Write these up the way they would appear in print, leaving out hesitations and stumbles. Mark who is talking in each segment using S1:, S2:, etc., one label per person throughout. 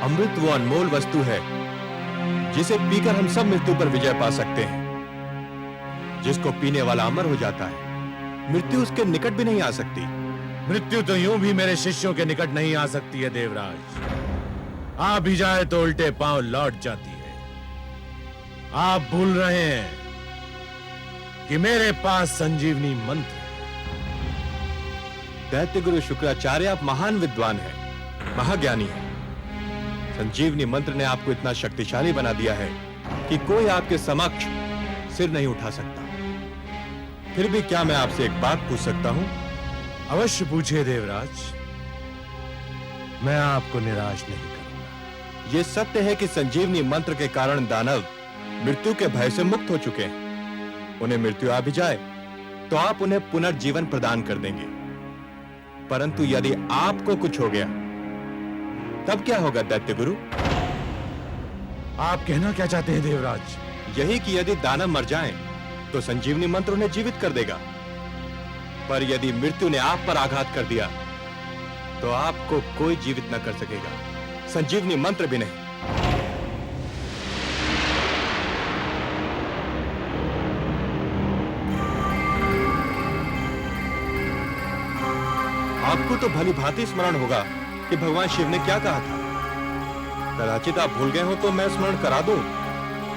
S1: अमृत वो अनमोल वस्तु है जिसे पीकर हम सब मृत्यु पर विजय पा सकते हैं। जिसको पीने वाला अमर हो जाता है, मृत्यु उसके निकट भी नहीं आ सकती।
S2: मृत्यु तो यूं भी मेरे शिष्यों के निकट नहीं आ सकती है देवराज। आ भी जाए तो उल्टे पांव लौट जाती है। आप भूल रहे हैं कि मेरे पास संजीवनी मंत्र है।
S1: दैत्य गुरु शुक्राचार्य, आप महान विद्वान हैं, महाज्ञानी हैं। संजीवनी मंत्र ने आपको इतना शक्तिशाली बना दिया है कि कोई आपके समक्ष सिर नहीं उठा सकता। फिर भी क्या मैं आपसे एक बात पूछ सकता हूं?
S2: अवश्य पूछिए देवराज, मैं आपको निराश नहीं करूंगा।
S1: यह सत्य है कि संजीवनी मंत्र के कारण दानव मृत्यु के भय से मुक्त हो चुके हैं। उन्हें मृत्यु आ भी जाए तो आप उन्हें पुनर्जीवन प्रदान कर देंगे। परंतु यदि आपको कुछ हो गया तब क्या होगा दैत्य गुरु?
S2: आप कहना क्या चाहते हैं देवराज?
S1: यही कि यदि दानव मर जाएं तो संजीवनी मंत्र उन्हें जीवित कर देगा, पर यदि मृत्यु ने आप पर आघात कर दिया तो आपको कोई जीवित न कर सकेगा, संजीवनी मंत्र भी नहीं। आपको तो भली भांति स्मरण होगा कि भगवान शिव ने क्या कहा था। कदाचित आप भूल गए हो तो मैं स्मरण करा दूं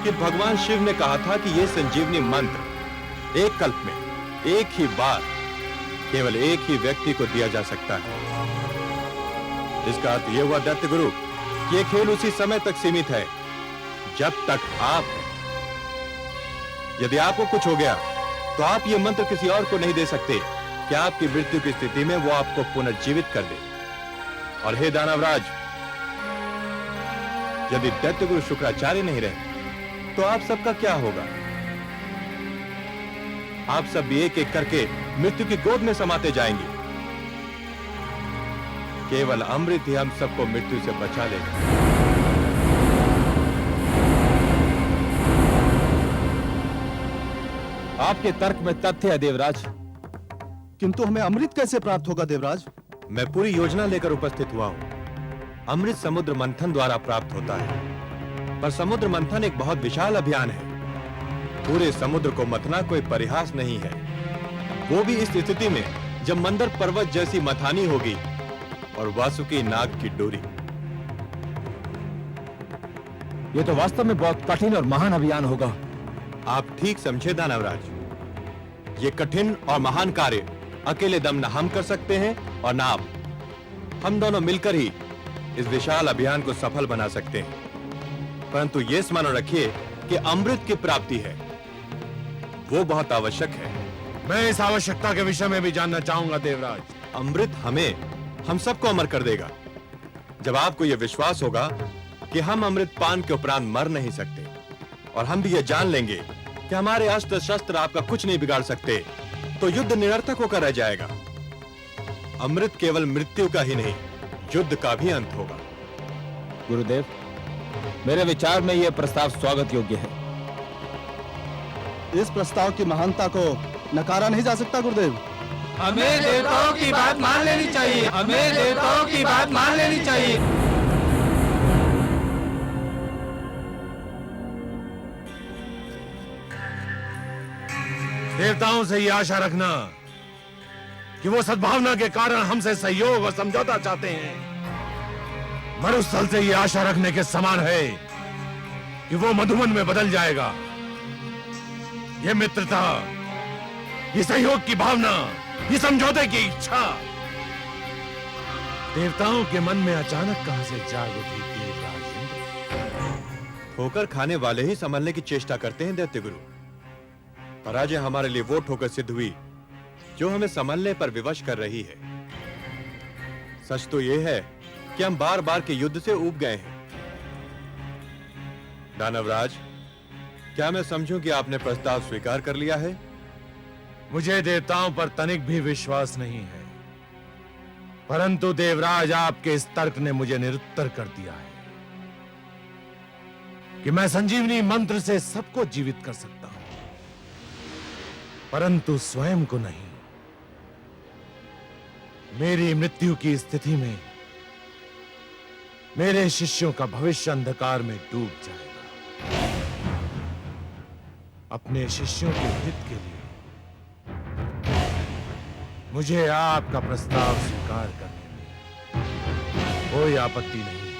S1: कि भगवान शिव ने कहा था कि यह संजीवनी मंत्र एक कल्प में एक ही बार केवल एक ही व्यक्ति को दिया जा सकता है। इसका अर्थ यह हुआ दैत्य गुरु कि यह खेल उसी समय तक सीमित है जब तक आप हैं। यदि आपको कुछ हो गया तो आप यह मंत्र किसी और को नहीं दे सकते कि आपकी मृत्यु की स्थिति में वो आपको पुनर्जीवित कर दे। और हे दानवराज, यदि दैत्य गुरु शुक्राचार्य नहीं रहे तो आप सबका क्या होगा? आप सब भी एक एक करके मृत्यु की गोद में समाते जाएंगे। केवल अमृत ही हम सबको मृत्यु से बचा लेगा।
S3: आपके तर्क में तथ्य है देवराज,
S4: किंतु हमें अमृत कैसे प्राप्त होगा देवराज?
S1: मैं पूरी योजना लेकर उपस्थित हुआ हूं। अमृत समुद्र मंथन द्वारा प्राप्त होता है, पर समुद्र मंथन एक बहुत विशाल अभियान है। पूरे समुद्र को मथना कोई परिहास नहीं है, वो भी इस स्थिति में जब मंदर पर्वत जैसी मथानी होगी और वासुकी नाग की डोरी।
S3: यह तो वास्तव में बहुत कठिन और महान अभियान होगा।
S1: आप ठीक समझे दानवराज, ये कठिन और महान कार्य अकेले दम न हम कर सकते हैं और ना आप। हम दोनों मिलकर ही इस विशाल अभियान को सफल बना सकते हैं। परंतु यह स्मरण रखिए कि अमृत की प्राप्ति है, वो बहुत आवश्यक है।
S2: मैं इस आवश्यकता के विषय में भी जानना चाहूंगा देवराज।
S1: अमृत हम सबको अमर कर देगा। जब आपको यह विश्वास होगा कि हम अमृत पान के उपरांत मर नहीं सकते और हम भी यह जान लेंगे कि हमारे अस्त्र शस्त्र आपका कुछ नहीं बिगाड़ सकते, तो युद्ध निरर्थक होकर रह जाएगा। अमृत केवल मृत्यु का ही नहीं, युद्ध का भी अंत होगा।
S3: गुरुदेव, मेरे विचार में यह प्रस्ताव स्वागत योग्य है।
S4: इस प्रस्ताव की महानता को नकारा नहीं जा सकता गुरुदेव।
S5: हमें देवताओं की बात मान लेनी चाहिए, हमें देवताओं की बात मान लेनी चाहिए।
S2: देवताओं से यह आशा रखना कि वो सद्भावना के कारण हमसे सहयोग और समझौता चाहते हैं, मरुस्थल से यह आशा रखने के समान है कि वो मधुवन में बदल जाएगा। ये मित्रता, ये सहयोग की भावना, ये समझौते की इच्छा देवताओं के मन में अचानक कहां से जाग उठी देवराज?
S1: ठोकर खाने वाले ही संभलने की चेष्टा करते हैं दैत्य गुरु। पराजय हमारे लिए वो ठोकर सिद्ध हुई जो हमें संभलने पर विवश कर रही है। सच तो यह है कि हम बार बार के युद्ध से ऊब गए हैं। दानवराज, क्या मैं समझूं कि आपने प्रस्ताव स्वीकार कर लिया है?
S2: मुझे देवताओं पर तनिक भी विश्वास नहीं है, परंतु देवराज आपके इस तर्क ने मुझे निरुत्तर कर दिया है कि मैं संजीवनी मंत्र से सबको जीवित कर सकता हूं, परंतु स्वयं को नहीं। मेरी मृत्यु की स्थिति में मेरे शिष्यों का भविष्य अंधकार में डूब जाएगा। अपने शिष्यों के हित के लिए मुझे आपका प्रस्ताव स्वीकार करने में कोई आपत्ति नहीं है।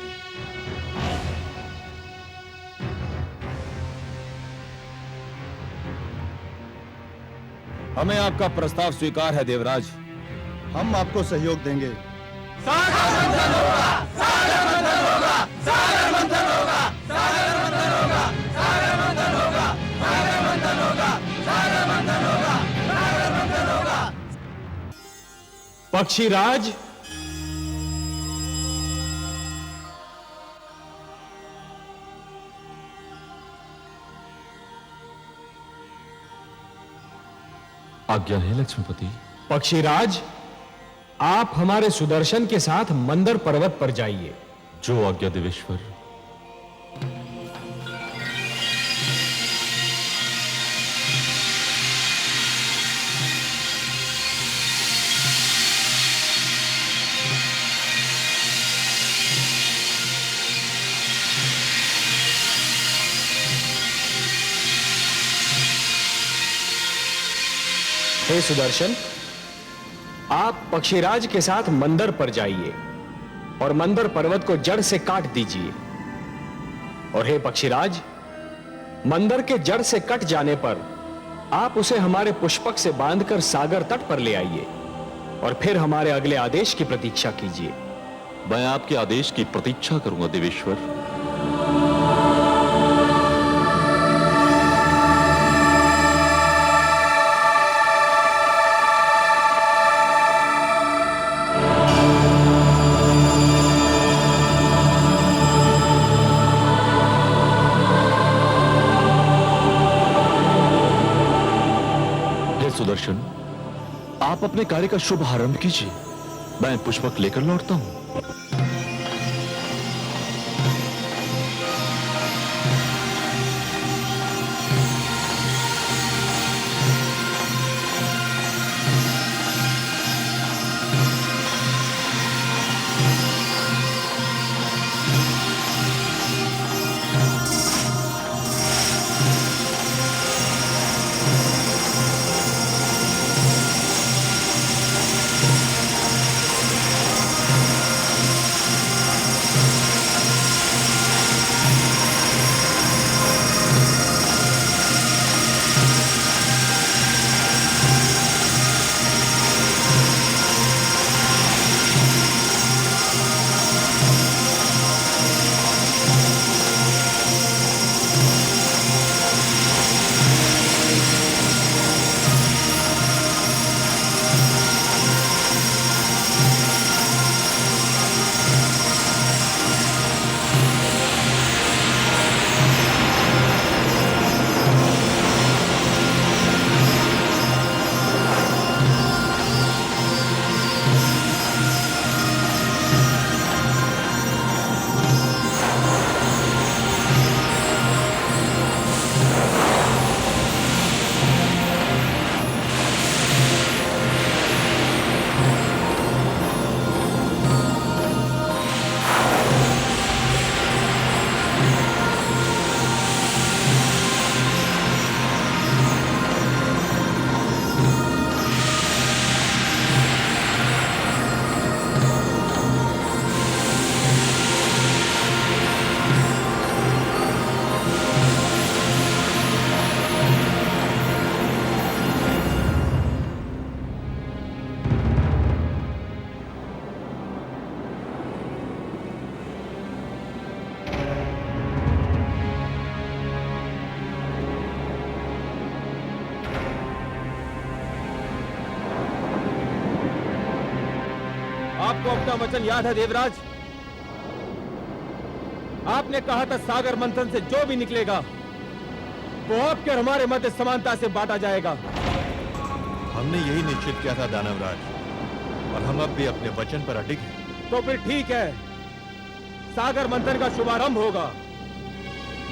S3: हमें आपका प्रस्ताव स्वीकार है देवराज।
S4: हम आपको सहयोग देंगे।
S5: पक्षीराज,
S6: आज्ञा है लक्ष्मीपति।
S5: पक्षीराज, आप हमारे सुदर्शन के साथ मंदर पर्वत पर जाइए।
S6: जो आज्ञा देवेश्वर।
S5: हे सुदर्शन, आप पक्षीराज के साथ मंदर पर जाइए और मंदर पर्वत को जड़ से काट दीजिए। और हे पक्षीराज, मंदर के जड़ से कट जाने पर आप उसे हमारे पुष्पक से बांधकर सागर तट पर ले आइए और फिर हमारे अगले आदेश की प्रतीक्षा कीजिए।
S6: मैं आपके आदेश की प्रतीक्षा करूंगा देवेश्वर। सुदर्शन, आप अपने कार्य का शुभ आरंभ कीजिए। मैं पुष्पक लेकर लौटता हूं।
S3: आपको अपना वचन याद है देवराज? आपने कहा था सागर मंथन से जो भी निकलेगा वो आपके और हमारे मध्य समानता से बांटा जाएगा।
S1: हमने यही निश्चित किया था दानवराज, और हम अब भी अपने वचन पर अडिग हैं।
S3: तो फिर ठीक है, सागर मंथन का शुभारंभ होगा।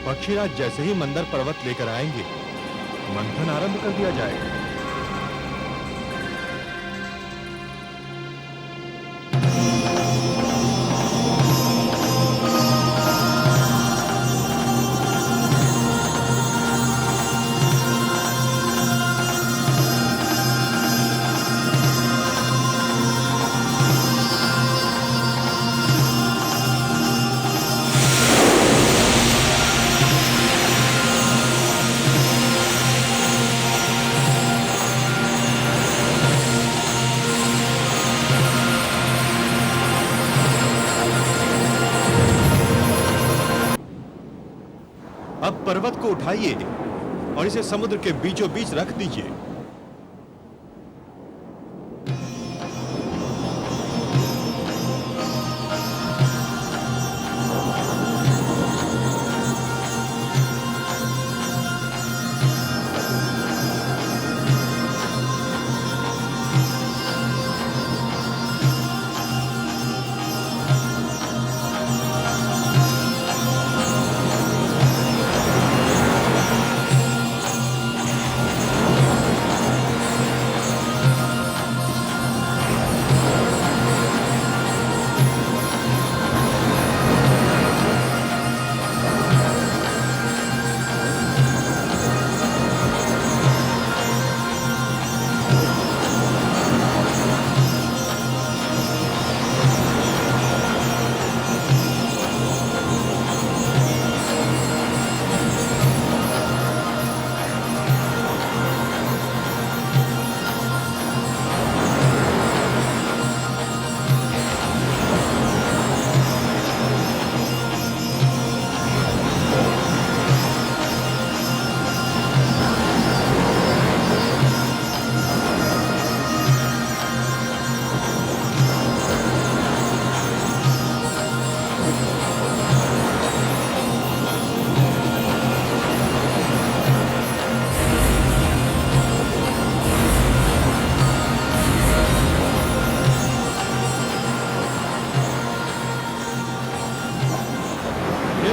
S1: पक्षीराज जैसे ही मंदर पर्वत लेकर आएंगे, मंथन आरंभ कर दिया जाएगा। पर्वत को उठाइए और इसे समुद्र के बीचों बीच रख दीजिए।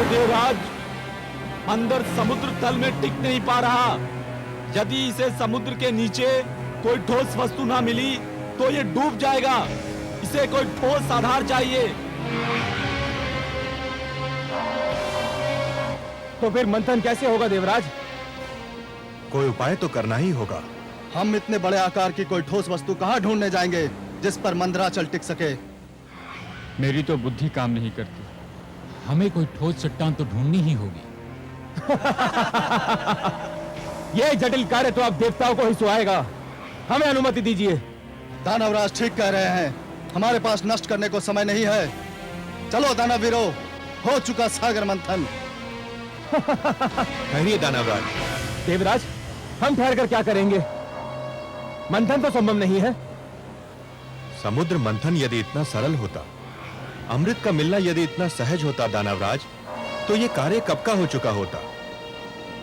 S3: देवराज, अंदर समुद्र तल में टिक नहीं पा रहा। यदि इसे समुद्र के नीचे कोई ठोस वस्तु ना मिली तो ये डूब जाएगा। इसे कोई ठोस आधार चाहिए। तो फिर मंथन कैसे होगा देवराज?
S1: कोई उपाय तो करना ही होगा।
S4: हम इतने बड़े आकार की कोई ठोस वस्तु कहाँ ढूंढने जाएंगे जिस पर मंदराचल टिक सके?
S7: मेरी तो बुद्धि काम नहीं करती। हमें कोई ठोस चट्टान तो ढूंढनी ही होगी।
S3: यह जटिल कार्य तो आप देवताओं को ही सुहाएगा। हमें अनुमति दीजिए।
S4: दानवराज ठीक कह रहे हैं, हमारे पास नष्ट करने को समय नहीं है। चलो दानवीरो, हो चुका सागर मंथन।
S1: ठहरिए दानवराज।
S3: देवराज, हम ठहर कर क्या करेंगे? मंथन तो संभव नहीं है।
S1: समुद्र मंथन यदि इतना सरल होता, अमृत का मिलना यदि इतना सहज होता दानवराज, तो यह कार्य कब का हो चुका होता।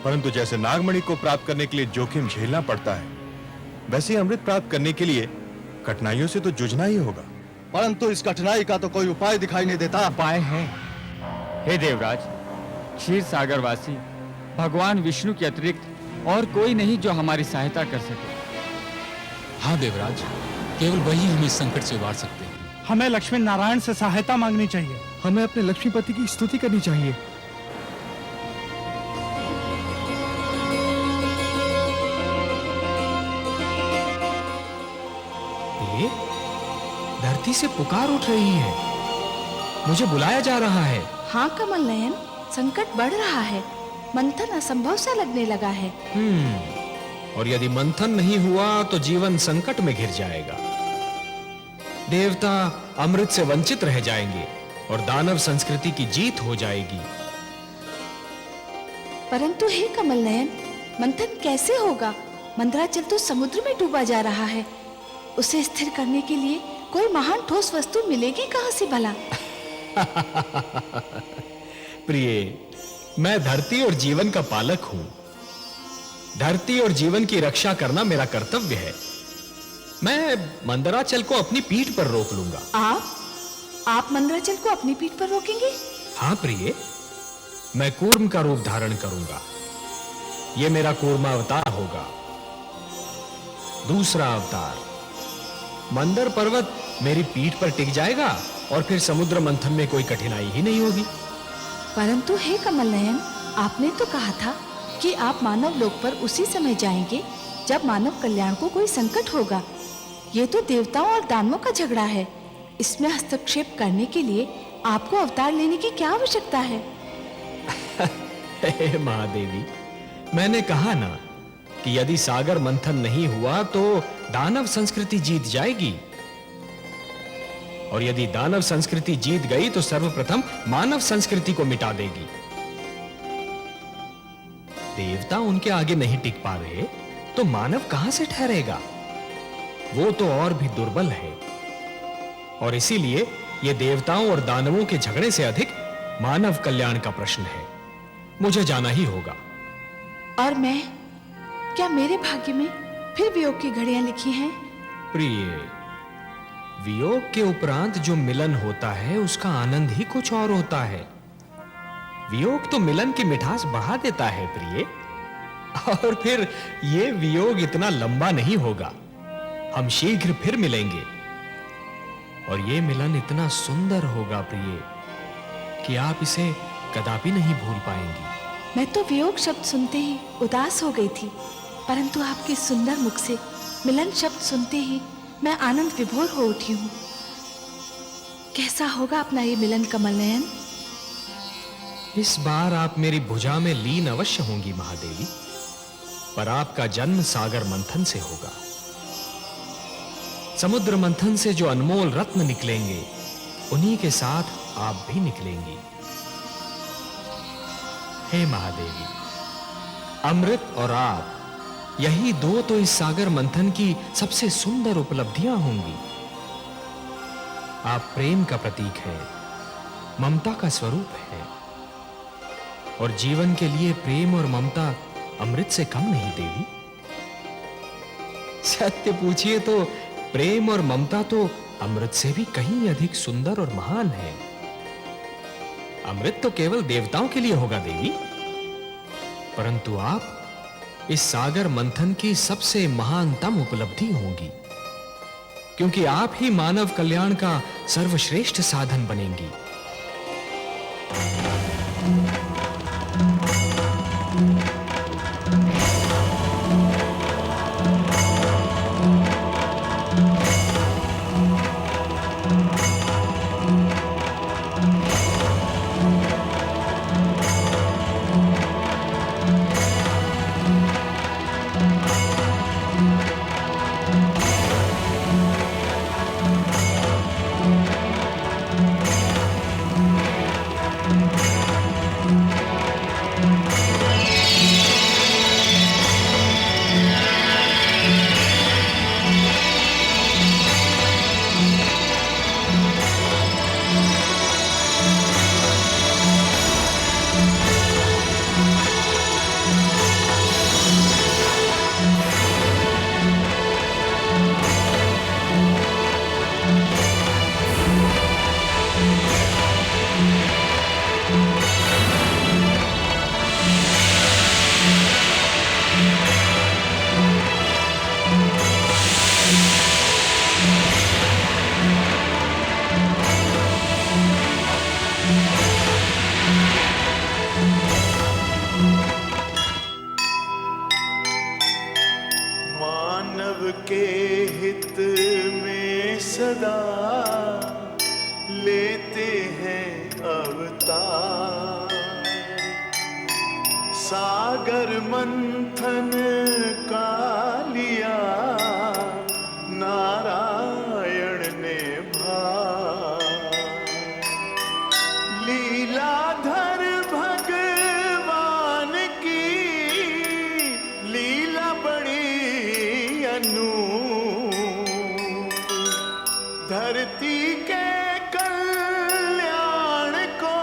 S1: परंतु जैसे नागमणि को प्राप्त करने के लिए जोखिम झेलना पड़ता है, वैसे ही अमृत प्राप्त करने के लिए कठिनाइयों से तो जूझना ही होगा।
S4: परंतु इस कठिनाई का तो कोई उपाय दिखाई नहीं देता।
S7: उपाय है। हे देवराज, क्षीर सागरवासी भगवान विष्णु के अतिरिक्त और कोई नहीं जो हमारी सहायता कर सके।
S8: हाँ देवराज, केवल वही हमें इस संकट से उबार सकते हैं।
S9: हमें लक्ष्मी नारायण से सहायता मांगनी चाहिए।
S10: हमें अपने लक्ष्मीपति की स्तुति करनी चाहिए।
S5: धरती से पुकार उठ रही है। मुझे बुलाया जा रहा है।
S11: हाँ कमल नयन, संकट बढ़ रहा है। मंथन असंभव सा लगने लगा है।
S5: और यदि मंथन नहीं हुआ तो जीवन संकट में घिर जाएगा। देवता अमृत से वंचित रह जाएंगे और दानव संस्कृति की जीत हो जाएगी।
S11: परंतु हे कमल नयन, मंथन कैसे होगा? मंदराचल तो समुद्र में डूबा जा रहा है। उसे स्थिर करने के लिए कोई महान ठोस वस्तु मिलेगी कहां से भला?
S5: प्रिय, मैं धरती और जीवन का पालक हूं। धरती और जीवन की रक्षा करना मेरा कर्तव्य है। मैं मंदराचल को अपनी पीठ पर रोक लूंगा।
S11: आप मंदराचल को अपनी पीठ पर रोकेंगे?
S5: हाँ प्रिय, मैं कूर्म का रूप धारण करूंगा। यह मेरा कूर्मा अवतार होगा। दूसरा अवतार, मंदर पर्वत मेरी पीठ पर टिक जाएगा और फिर समुद्र मंथन में कोई कठिनाई ही नहीं होगी।
S11: परंतु हे कमल नयन, आपने तो कहा था कि आप मानव लोक पर उसी समय जाएंगे जब मानव कल्याण को कोई संकट होगा। ये तो देवताओं और दानवों का झगड़ा है। इसमें हस्तक्षेप करने के लिए आपको अवतार लेने की क्या आवश्यकता है?
S5: हे महादेवी, मैंने कहा ना कि यदि सागर मंथन नहीं हुआ तो दानव संस्कृति जीत जाएगी, और यदि दानव संस्कृति जीत गई तो सर्वप्रथम मानव संस्कृति को मिटा देगी। देवता उनके आगे नहीं टिक पा रहे तो मानव कहां से ठहरेगा? वो तो और भी दुर्बल है। और इसीलिए ये देवताओं और दानवों के झगड़े से अधिक मानव कल्याण का प्रश्न है। मुझे जाना ही होगा।
S11: और मैं, क्या मेरे भाग्य में फिर वियोग की घड़ियां लिखी हैं?
S5: प्रिय, वियोग के उपरांत जो मिलन होता है उसका आनंद ही कुछ और होता है। वियोग तो मिलन की मिठास बढ़ा देता है प्रिय। और फिर ये वियोग इतना लंबा नहीं होगा। हम शीघ्र फिर मिलेंगे और ये मिलन इतना सुंदर होगा प्रिय कि आप इसे कदापि नहीं भूल पाएंगी।
S11: मैं तो वियोग शब्द सुनते ही उदास हो गई थी, परंतु आपके सुंदर मुख से मिलन शब्द सुनते ही मैं आनंद विभोर हो उठी हूँ। कैसा होगा अपना ये मिलन कमल नयन?
S5: इस बार आप मेरी भुजा में लीन अवश्य होंगी महादेवी, पर आपका जन्म सागर मंथन से होगा। समुद्र मंथन से जो अनमोल रत्न निकलेंगे उन्हीं के साथ आप भी निकलेंगी। हे महादेवी, अमृत और आप, यही दो तो इस सागर मंथन की सबसे सुंदर उपलब्धियां होंगी। आप प्रेम का प्रतीक हैं, ममता का स्वरूप है, और जीवन के लिए प्रेम और ममता अमृत से कम नहीं देवी। सत्य पूछिए तो प्रेम और ममता तो अमृत से भी कहीं अधिक सुंदर और महान है। अमृत तो केवल देवताओं के लिए होगा देवी, परंतु आप इस सागर मंथन की सबसे महानतम उपलब्धि होंगी, क्योंकि आप ही मानव कल्याण का सर्वश्रेष्ठ साधन बनेंगी।
S12: मानव के हित में सदा लेते हैं अवतार। सागर मंथन का लिया नारायण ने भार। लीलाधर भगवान की लीला बड़ी अनूप। धरती के कल्याण को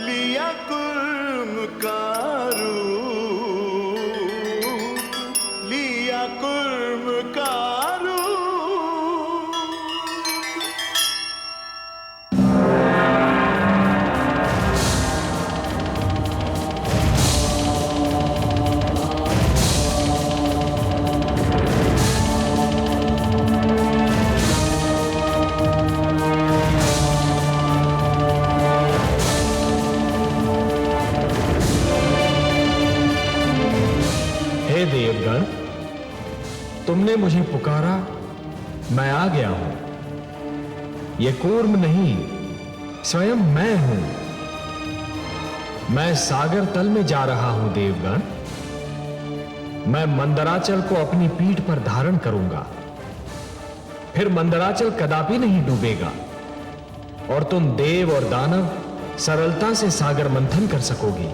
S12: लिया कुर्म का रूप। लिया कुर्म का रूप।
S5: हे देवगण, तुमने मुझे पुकारा, मैं आ गया हूं। ये कूर्म नहीं, स्वयं मैं हूं। मैं सागर तल में जा रहा हूं देवगण। मैं मंदराचल को अपनी पीठ पर धारण करूंगा। फिर मंदराचल कदापि नहीं डूबेगा और तुम देव और दानव सरलता से सागर मंथन कर सकोगे।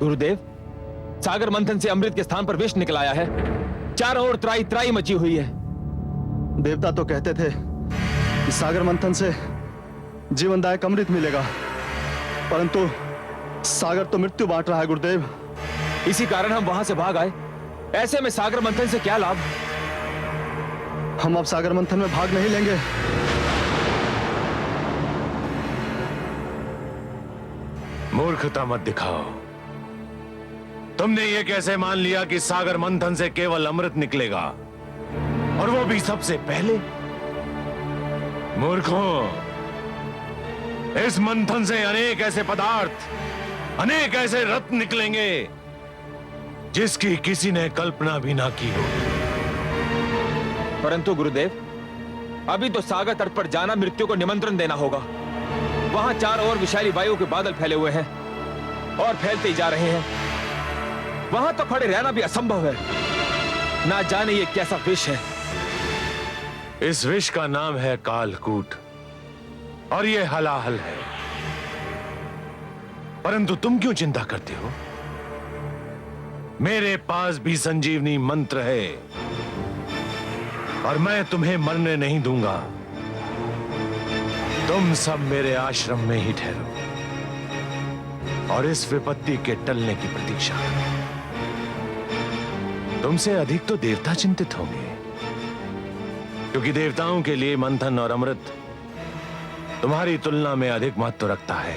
S5: गुरुदेव, सागर मंथन से अमृत के स्थान पर विष निकल आया है। चारों ओर त्राई त्राई मची हुई है।
S4: देवता तो कहते थे कि सागर मंथन से जीवनदायक अमृत मिलेगा, परंतु सागर तो मृत्यु बांट रहा है गुरुदेव।
S5: इसी कारण हम वहां से भाग आए। ऐसे में सागर मंथन से क्या लाभ?
S4: हम अब सागर मंथन में भाग नहीं लेंगे।
S2: मूर्खता मत दिखाओ। तुमने ये कैसे मान लिया कि सागर मंथन से केवल अमृत निकलेगा, और वो भी सबसे पहले? मूर्खों, इस मंथन से अनेक ऐसे पदार्थ, अनेक ऐसे रत्न निकलेंगे जिसकी किसी ने कल्पना भी ना की हो।
S5: परंतु गुरुदेव, अभी तो सागर तट पर जाना मृत्यु को निमंत्रण देना होगा। वहां चारों ओर विषैली वायु के बादल फैले हुए हैं और फैलते ही जा रहे हैं। वहां तो खड़े रहना भी असंभव है। ना जाने ये कैसा विष है।
S2: इस विष का नाम है कालकूट, और ये हलाहल है। परंतु तुम क्यों चिंता करते हो? मेरे पास भी संजीवनी मंत्र है, और मैं तुम्हें मरने नहीं दूंगा। तुम सब मेरे आश्रम में ही ठहरो और इस विपत्ति के टलने की प्रतीक्षा करो। तुमसे अधिक तो देवता चिंतित होंगे, क्योंकि देवताओं के लिए मंथन और अमृत तुम्हारी तुलना में अधिक महत्व रखता है।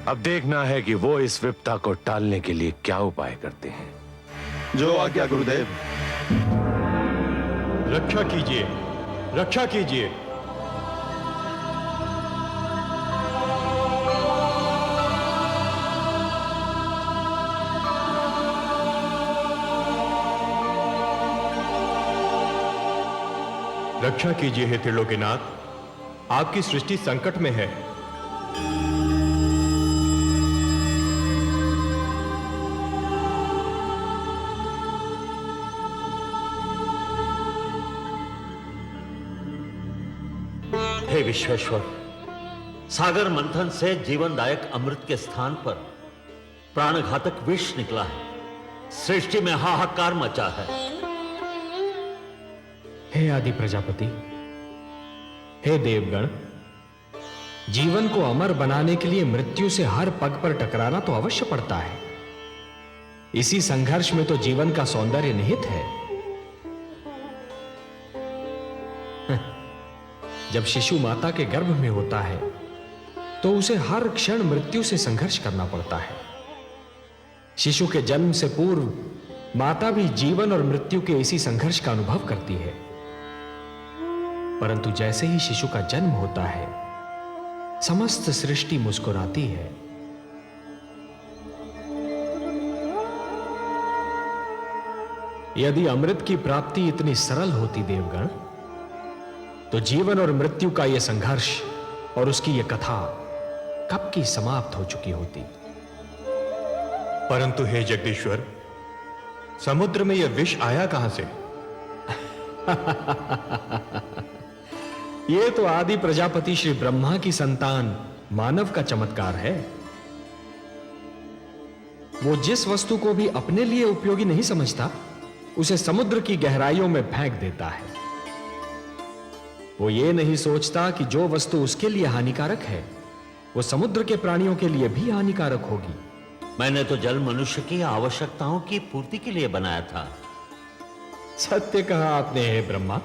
S2: अब देखना है कि वो इस विपत्ता को टालने के लिए क्या उपाय करते हैं।
S4: जो आज्ञा गुरुदेव।
S1: रक्षा कीजिए, रक्षा कीजिए। रक्षा कीजिए हे त्रिलोकीनाथ, आपकी सृष्टि संकट में है।
S13: हे विश्वेश्वर, सागर मंथन से जीवनदायक अमृत के स्थान पर प्राणघातक विष निकला है। सृष्टि में हाहाकार मचा है।
S5: हे आदि प्रजापति, हे देवगण, जीवन को अमर बनाने के लिए मृत्यु से हर पग पर टकराना तो अवश्य पड़ता है। इसी संघर्ष में तो जीवन का सौंदर्य निहित है। जब शिशु माता के गर्भ में होता है तो उसे हर क्षण मृत्यु से संघर्ष करना पड़ता है। शिशु के जन्म से पूर्व माता भी जीवन और मृत्यु के इसी संघर्ष का अनुभव करती है। परंतु जैसे ही शिशु का जन्म होता है, समस्त सृष्टि मुस्कुराती है। यदि अमृत की प्राप्ति इतनी सरल होती देवगण, तो जीवन और मृत्यु का यह संघर्ष और उसकी यह कथा कब की समाप्त हो चुकी होती।
S1: परंतु हे जगदीश्वर, समुद्र में यह विष आया कहां से?
S5: यह तो आदि प्रजापति श्री ब्रह्मा की संतान मानव का चमत्कार है। वो जिस वस्तु को भी अपने लिए उपयोगी नहीं समझता, उसे समुद्र की गहराइयों में फेंक देता है। वो ये नहीं सोचता कि जो वस्तु उसके लिए हानिकारक है, वो समुद्र के प्राणियों के लिए भी हानिकारक होगी।
S13: मैंने तो जल मनुष्य की आवश्यकताओं की पूर्ति के लिए बनाया था।
S5: सत्य कहा आपने हे ब्रह्मा।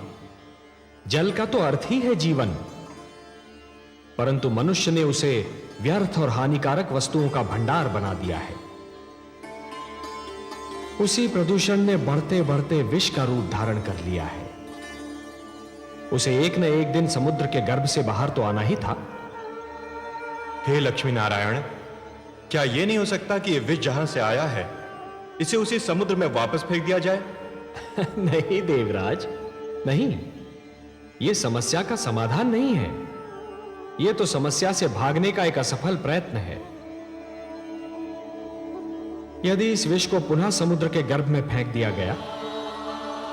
S5: जल का तो अर्थ ही है जीवन, परंतु मनुष्य ने उसे व्यर्थ और हानिकारक वस्तुओं का भंडार बना दिया है। उसी प्रदूषण ने बढ़ते बढ़ते विष का रूप धारण कर लिया है। उसे एक न एक दिन समुद्र के गर्भ से बाहर तो आना ही था।
S1: हे लक्ष्मी नारायण, क्या यह नहीं हो सकता कि यह विष जहां से आया है, इसे उसी समुद्र में वापस फेंक दिया जाए?
S5: नहीं देवराज, नहीं। यह समस्या का समाधान नहीं है। यह तो समस्या से भागने का एक असफल प्रयत्न है। यदि इस विष को पुनः समुद्र के गर्भ में फेंक दिया गया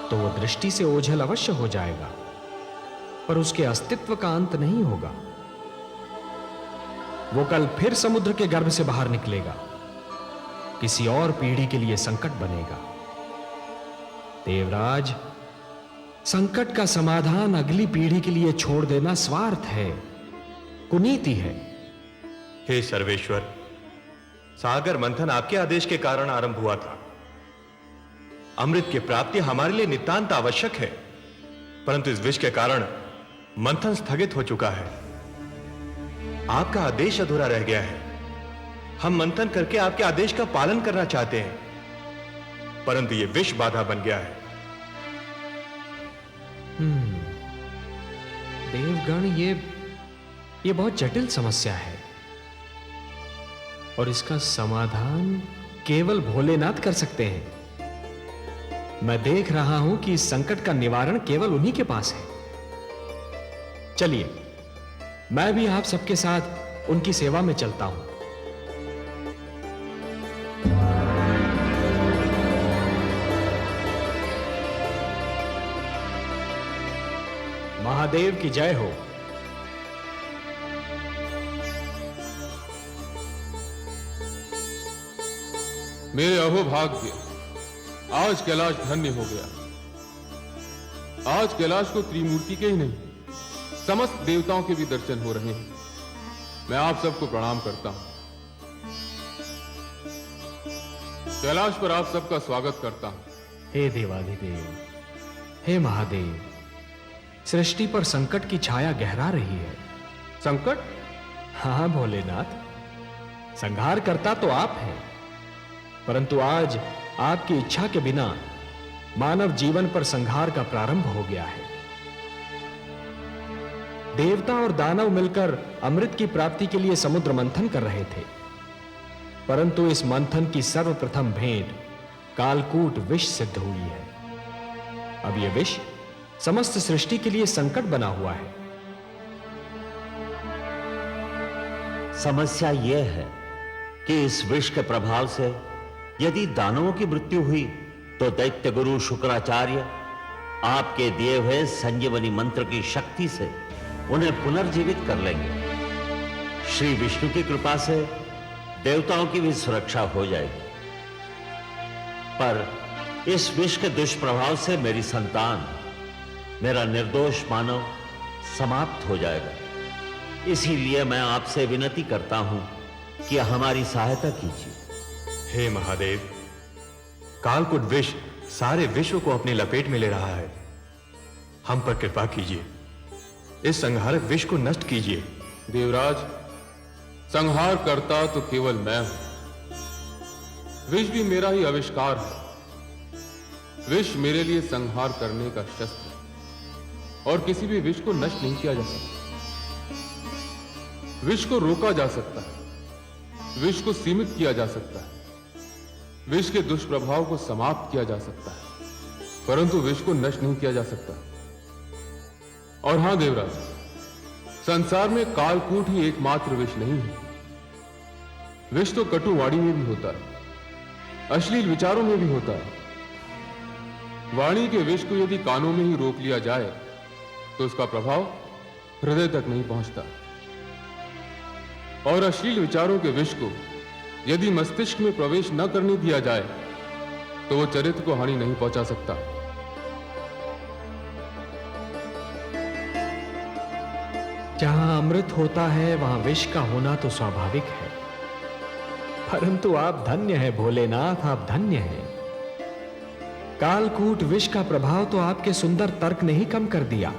S5: तो वह दृष्टि से ओझल अवश्य हो जाएगा, पर उसके अस्तित्व का अंत नहीं होगा। वो कल फिर समुद्र के गर्भ से बाहर निकलेगा, किसी और पीढ़ी के लिए संकट बनेगा। देवराज, संकट का समाधान अगली पीढ़ी के लिए छोड़ देना स्वार्थ है, कुनीति है।
S1: हे सर्वेश्वर, सागर मंथन आपके आदेश के कारण आरंभ हुआ था। अमृत की प्राप्ति हमारे लिए नितांत आवश्यक है, परंतु इस विष के कारण मंथन स्थगित हो चुका है। आपका आदेश अधूरा रह गया है। हम मंथन करके आपके आदेश का पालन करना चाहते हैं, परंतु यह विष बाधा बन गया है।
S5: देवगण, ये बहुत जटिल समस्या है और इसका समाधान केवल भोलेनाथ कर सकते हैं। मैं देख रहा हूं कि इस संकट का निवारण केवल उन्हीं के पास है। चलिए, मैं भी आप सबके साथ उनकी सेवा में चलता हूं। महादेव की जय हो।
S14: मेरे अहोभाग्य, आज कैलाश धन्य हो गया। आज कैलाश को त्रिमूर्ति के ही नहीं, समस्त देवताओं के भी दर्शन हो रहे हैं। मैं आप सबको प्रणाम करता हूं। कैलाश पर आप सबका स्वागत करता हूं।
S5: हे देवाधिदेव, हे महादेव, सृष्टि पर संकट की छाया गहरा रही है।
S14: संकट?
S5: हाँ भोलेनाथ, संहार करता तो आप हैं, परंतु आज आपकी इच्छा के बिना मानव जीवन पर संहार का प्रारंभ हो गया है। देवता और दानव मिलकर अमृत की प्राप्ति के लिए समुद्र मंथन कर रहे थे, परंतु इस मंथन की सर्वप्रथम भेंट कालकूट विष सिद्ध हुई है। अब यह विष समस्त सृष्टि के लिए संकट बना हुआ है।
S13: समस्या यह है कि इस विष के प्रभाव से यदि दानवों की मृत्यु हुई तो दैत्य गुरु शुक्राचार्य आपके दिए हुए संजीवनी मंत्र की शक्ति से उन्हें पुनर्जीवित कर लेंगे। श्री विष्णु की कृपा से देवताओं की भी सुरक्षा हो जाएगी, पर इस विष के दुष्प्रभाव से मेरी संतान, मेरा निर्दोष मानव समाप्त हो जाएगा। इसीलिए मैं आपसे विनती करता हूं कि हमारी सहायता कीजिए।
S1: हे महादेव, कालकूट विष सारे विश्व को अपनी लपेट में ले रहा है। हम पर कृपा कीजिए, इस संहारक विष को नष्ट कीजिए।
S14: देवराज, संहार करता तो केवल मैं हूं। विष भी मेरा ही आविष्कार है। विष मेरे लिए संहार करने का शस्त्र है और किसी भी विष को नष्ट नहीं किया जा सकता। विष को रोका जा सकता है, विष को सीमित किया जा सकता है, विष के दुष्प्रभाव को समाप्त किया जा सकता है, परंतु विष को नष्ट नहीं किया जा सकता। और हां देवराज, संसार में कालकूट ही एकमात्र विष नहीं है। विष तो कटु वाणी में भी होता है, अश्लील विचारों में भी होता है। वाणी के विष को यदि कानों में ही रोक लिया जाए तो उसका प्रभाव हृदय तक नहीं पहुंचता, और अश्लील विचारों के विष को यदि मस्तिष्क में प्रवेश न करने दिया जाए तो वो चरित्र को हानि नहीं पहुंचा सकता।
S5: जहां अमृत होता है वहां विष का होना तो स्वाभाविक है, परंतु आप धन्य हैं भोलेनाथ, आप धन्य हैं। कालकूट विष का प्रभाव तो आपके सुंदर तर्क ने ही कम कर दिया।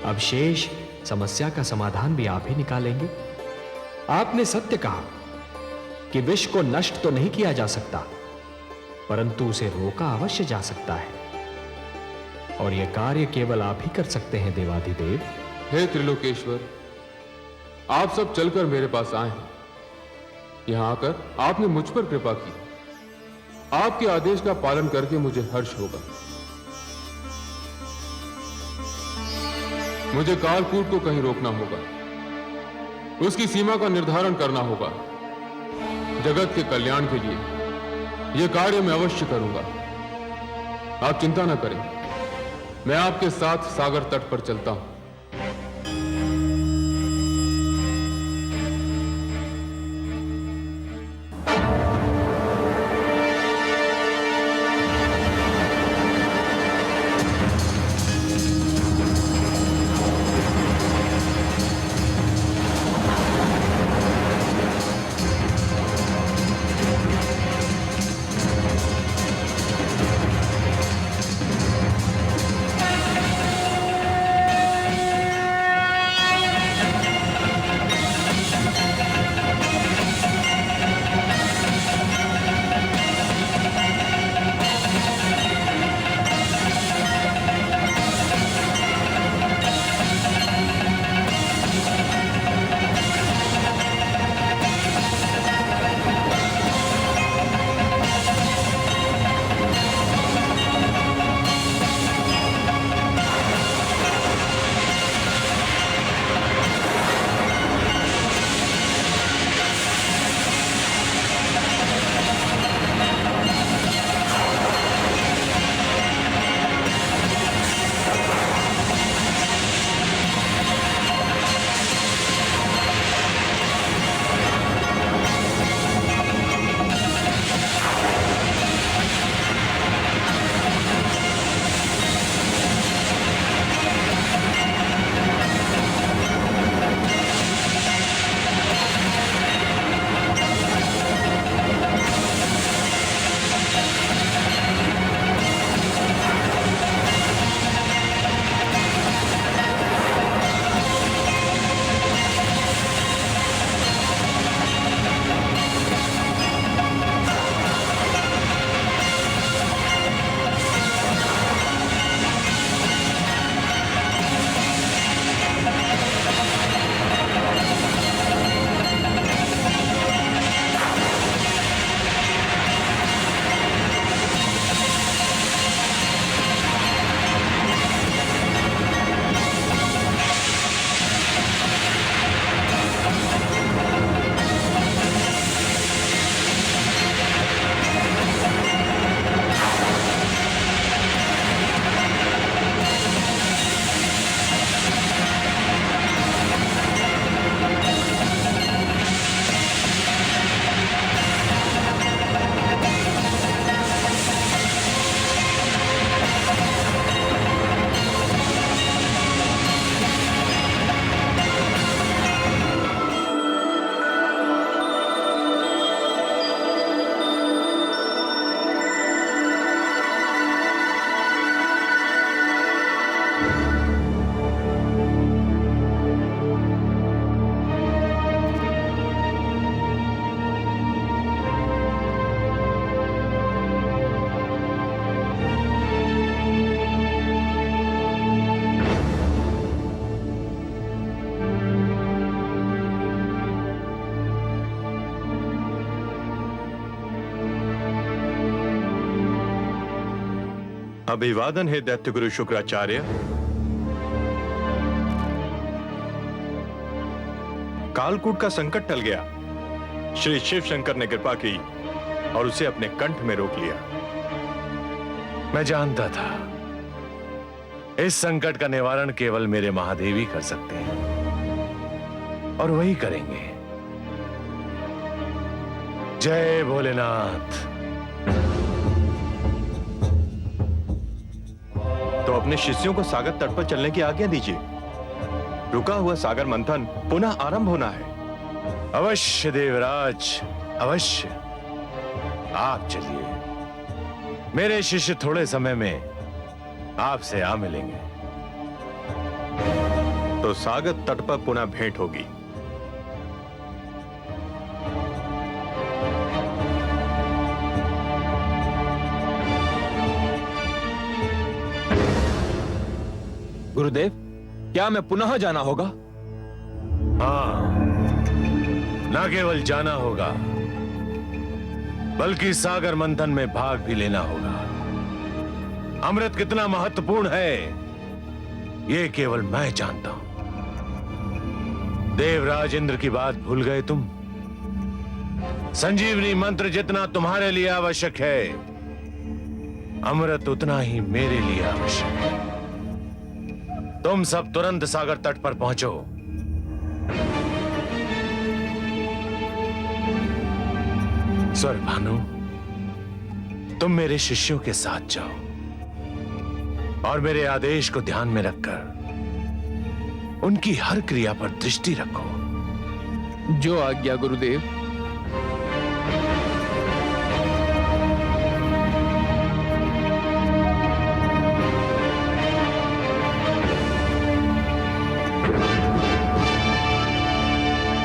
S5: अब शेष समस्या का समाधान भी आप ही निकालेंगे। आपने सत्य कहा कि विष को नष्ट तो नहीं किया जा सकता, परंतु उसे रोका अवश्य जा सकता है, और यह कार्य केवल आप ही कर सकते हैं देवाधिदेव।
S14: हे त्रिलोकेश्वर, आप सब चलकर मेरे पास आए हैं। यहां आकर आपने मुझ पर कृपा की। आपके आदेश का पालन करके मुझे हर्ष होगा। मुझे कालकूट को कहीं रोकना होगा, उसकी सीमा का निर्धारण करना होगा। जगत के कल्याण के लिए यह कार्य मैं अवश्य करूंगा। आप चिंता न करें, मैं आपके साथ सागर तट पर चलता हूं।
S1: अभिवादन है दैत्य गुरु शुक्राचार्य। कालकूट का संकट टल गया। श्री शिव शंकर ने कृपा की और उसे अपने कंठ में रोक लिया।
S2: मैं जानता था इस संकट का निवारण केवल मेरे महादेव ही कर सकते हैं और वही करेंगे। जय भोलेनाथ।
S1: तो अपने शिष्यों को सागर तट पर चलने की आज्ञा दीजिए। रुका हुआ सागर मंथन पुनः आरंभ होना है।
S2: अवश्य देवराज, अवश्य। आप चलिए, मेरे शिष्य थोड़े समय में आपसे आ मिलेंगे।
S1: तो सागर तट पर पुनः भेंट होगी। गुरुदेव, क्या मैं पुनः जाना होगा?
S2: हाँ, न केवल जाना होगा बल्कि सागर मंथन में भाग भी लेना होगा। अमृत कितना महत्वपूर्ण है यह केवल मैं जानता हूं। देवराज इंद्र की बात भूल गए तुम? संजीवनी मंत्र जितना तुम्हारे लिए आवश्यक है, अमृत उतना ही मेरे लिए आवश्यक है। तुम सब तुरंत सागर तट पर पहुंचो। स्वर भानु, तुम मेरे शिष्यों के साथ जाओ और मेरे आदेश को ध्यान में रखकर उनकी हर क्रिया पर दृष्टि रखो।
S14: जो आज्ञा गुरुदेव।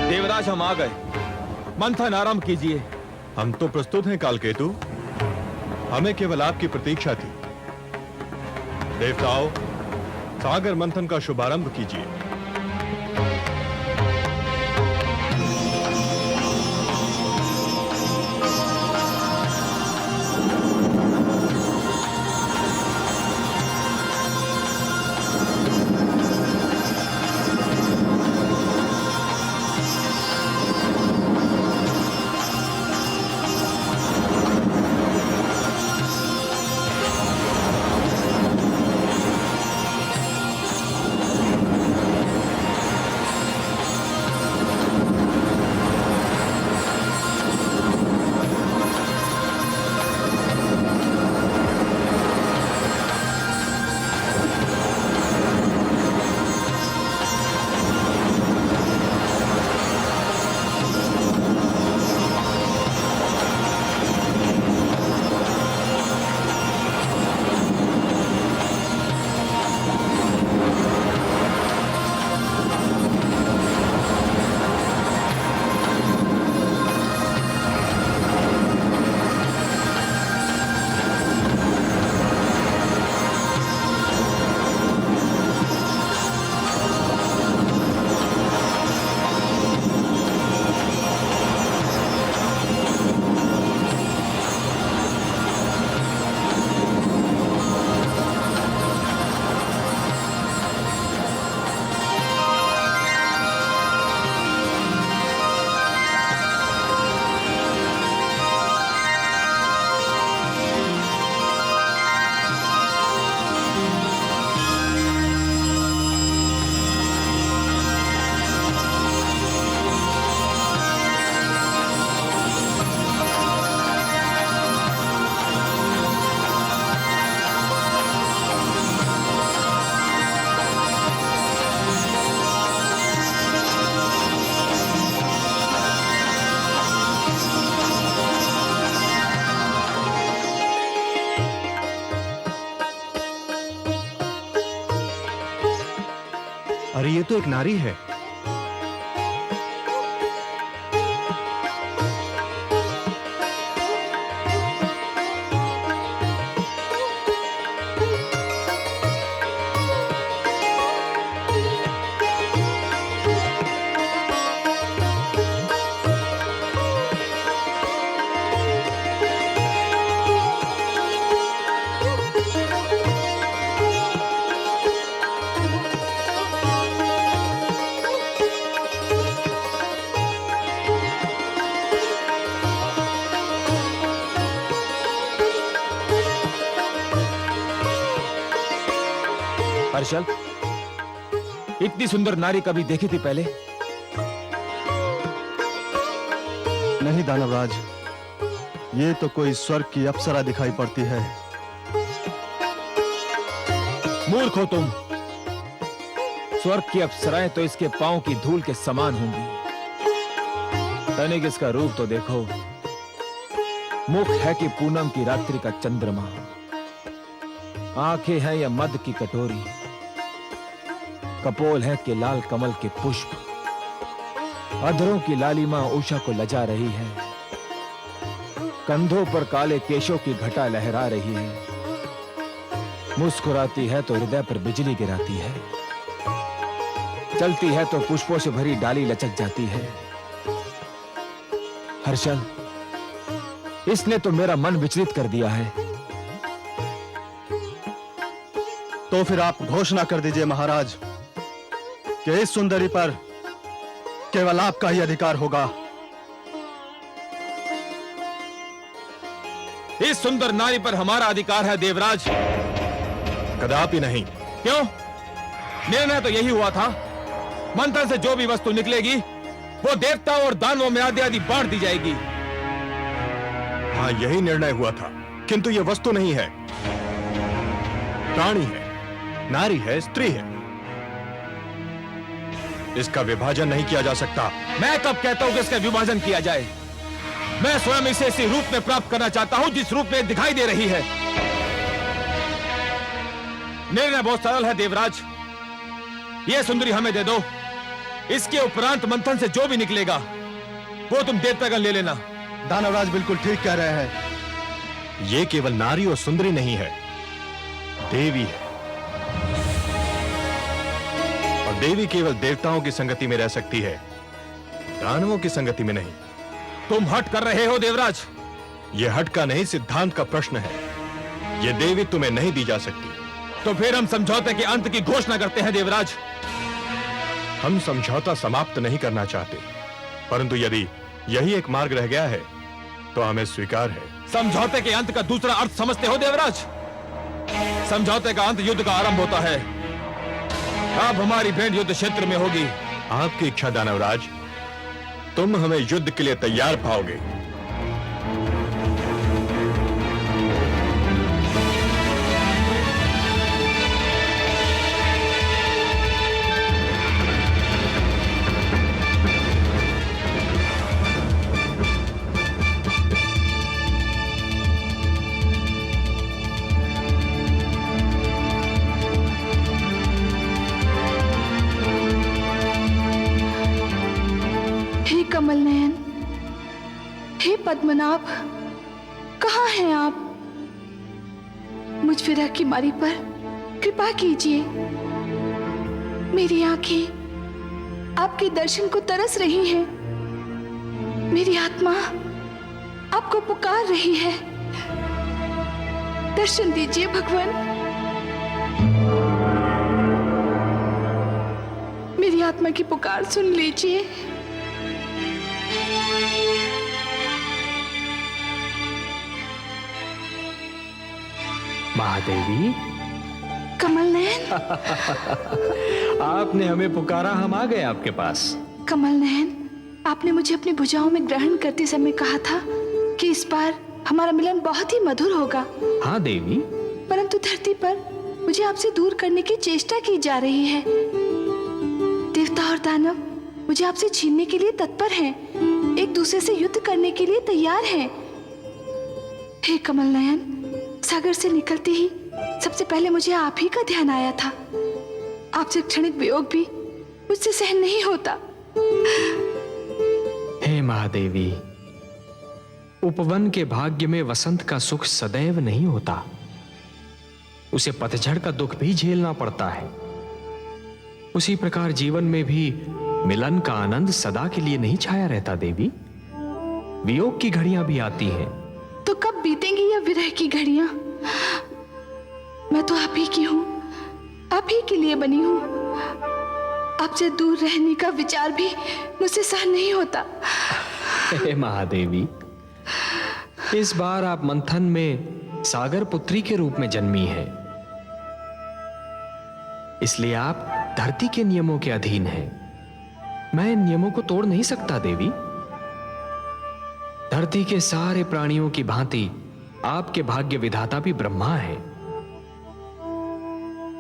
S3: देवराज, हम आ गए। मंथन आरंभ कीजिए।
S1: हम तो प्रस्तुत हैं कालकेतु। हमें केवल आपकी प्रतीक्षा थी। देवताओं, सागर मंथन का शुभारंभ कीजिए। अरे ये तो एक नारी है।
S3: हर्षल, इतनी सुंदर नारी कभी देखी थी पहले?
S4: नहीं दानवराज, ये तो कोई स्वर्ग की अप्सरा दिखाई पड़ती है।
S3: मूर्ख हो तुम। स्वर्ग की अप्सराएं तो इसके पांव की धूल के समान होंगी। तनिक इसका रूप तो देखो। मुख है कि पूनम की रात्रि का चंद्रमा, आंखें हैं या मद की कटोरी, कपोल है कि लाल कमल के पुष्प, अधरों की लालिमा उषा को लजा रही है, कंधों पर काले केशों की घटा लहरा रही है, मुस्कुराती है तो हृदय पर बिजली गिराती है, चलती है तो पुष्पों से भरी डाली लचक जाती है। हर्षल, इसने तो मेरा मन विचलित कर दिया है।
S4: तो फिर आप घोषणा कर दीजिए महाराज कि इस सुंदरी पर केवल आपका ही अधिकार होगा।
S3: इस सुंदर नारी पर हमारा अधिकार है देवराज।
S1: कदापि नहीं।
S3: क्यों? निर्णय तो यही हुआ था, मंथन से जो भी वस्तु निकलेगी वो देवताओं और दानवों में आदि आदि बांट दी जाएगी।
S1: हाँ, यही निर्णय हुआ था, किंतु यह वस्तु नहीं है, प्राणी है, नारी है, स्त्री है। इसका विभाजन नहीं किया जा सकता।
S3: मैं कब कहता हूं कि इसका विभाजन किया जाए? मैं स्वयं इसे इसी रूप में प्राप्त करना चाहता हूं जिस रूप में दिखाई दे रही है। निर्णय बहुत सरल है देवराज, यह सुंदरी हमें दे दो। इसके उपरांत मंथन से जो भी निकलेगा वो तुम देवतागण ले लेना।
S4: दानवराज बिल्कुल ठीक कह रहे हैं।
S1: ये केवल नारी और सुंदरी नहीं है, देवी है। और देवी केवल देवताओं की संगति में रह सकती है, दानवों की संगति में नहीं।
S3: तुम हट कर रहे हो देवराज।
S1: यह हट का नहीं, सिद्धांत का प्रश्न है। यह देवी तुम्हें नहीं दी जा सकती।
S3: तो फिर हम समझौते के अंत की घोषणा करते हैं देवराज।
S1: हम समझौता समाप्त नहीं करना चाहते, परंतु यदि यही एक मार्ग रह गया है तो हमें स्वीकार है।
S3: समझौते के अंत का दूसरा अर्थ समझते हो देवराज? समझौते का अंत युद्ध का आरंभ होता है। अब हमारी भेंट युद्ध क्षेत्र में होगी।
S1: आपकी इच्छा दानवराज, तुम हमें युद्ध के लिए तैयार पाओगे।
S11: कमल नयन, हे पद्मनाभ, कहाँ हैं आप? मुझ विरह की मारी पर कृपा कीजिए। मेरी आंखें आपके दर्शन को तरस रही हैं। मेरी आत्मा आपको पुकार रही है। दर्शन दीजिए भगवान। मेरी आत्मा की पुकार सुन लीजिए।
S5: महादेवी,
S11: कमल नयन,
S5: आपने हमें पुकारा, हम आ गए आपके पास।
S11: कमल नयन, आपने मुझे अपनी भुजाओं में ग्रहण करते समय कहा था कि इस बार हमारा मिलन बहुत ही मधुर होगा।
S5: हाँ देवी।
S11: परंतु धरती पर मुझे आपसे दूर करने की चेष्टा की जा रही है। देवता और दानव मुझे आपसे छीनने के लिए तत्पर हैं, एक दूसरे से युद्ध करने के लिए तैयार हैं। हे कमल नयन, सागर से निकलते ही सबसे पहले मुझे आप ही का ध्यान आया था। आपसे क्षणिक वियोग भी मुझसे सहन नहीं होता।
S5: हे महादेवी, उपवन के भाग्य में वसंत का सुख सदैव नहीं होता, उसे पतझड़ का दुख भी झेलना पड़ता है। उसी प्रकार जीवन में भी मिलन का आनंद सदा के लिए नहीं छाया रहता देवी। वियोग की घड़ियां भी आती हैं।
S11: तो कब बीतेंगी यह विरह की घड़ियां? मैं तो आप ही की हूं, आप ही के लिए बनी हूं। आपसे दूर रहने का विचार भी मुझसे सहन नहीं होता।
S5: हे महादेवी, इस बार आप मंथन में सागर पुत्री के रूप में जन्मी हैं। इसलिए आप धरती के नियमों के अधीन हैं। मैं इन नियमों को तोड़ नहीं सकता देवी। धरती के सारे प्राणियों की भांति आपके भाग्य विधाता भी ब्रह्मा है।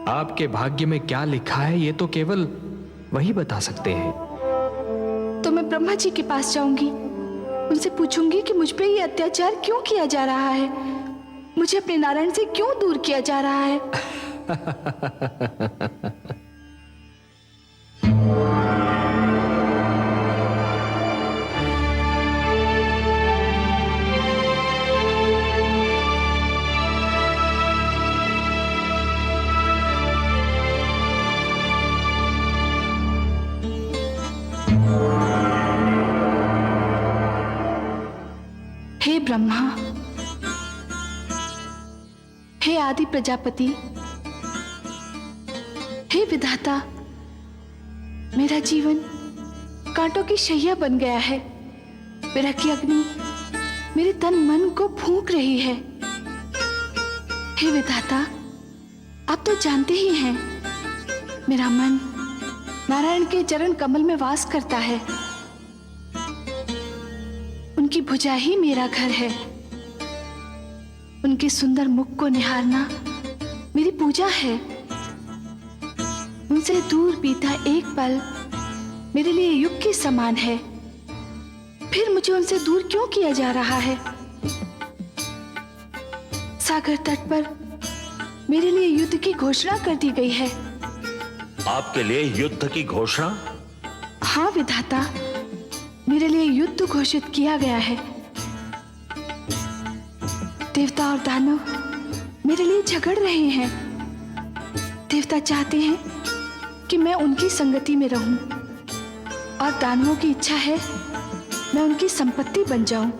S5: आपके भाग्य में क्या लिखा है ये तो केवल वही बता सकते हैं।
S11: तो मैं ब्रह्मा जी के पास जाऊंगी, उनसे पूछूंगी कि मुझ पे ये अत्याचार क्यों किया जा रहा है, मुझे अपने नारायण से क्यों दूर किया जा रहा है। हे ब्रह्मा, हे आदि प्रजापति, हे विधाता, मेरा जीवन कांटों की शैया बन गया है। विरह की अग्नि मेरे तन मन को फूंक रही है। हे विधाता, आप तो जानते ही हैं, मेरा मन नारायण के चरण कमल में वास करता है। उनकी भुजा ही मेरा घर है। उनके सुंदर मुख को निहारना मेरी पूजा है। उनसे दूर बीता एक पल मेरे लिए युग के समान है। फिर मुझे उनसे दूर क्यों किया जा रहा है? सागर तट पर मेरे लिए युद्ध की घोषणा कर दी गई है।
S13: आपके लिए युद्ध की घोषणा?
S11: हाँ विधाता, मेरे लिए युद्ध घोषित किया गया है। देवता और दानव मेरे लिए झगड़ रहे हैं। देवता चाहते हैं कि मैं उनकी संगति में रहूं और दानवों की इच्छा है मैं उनकी संपत्ति बन जाऊं।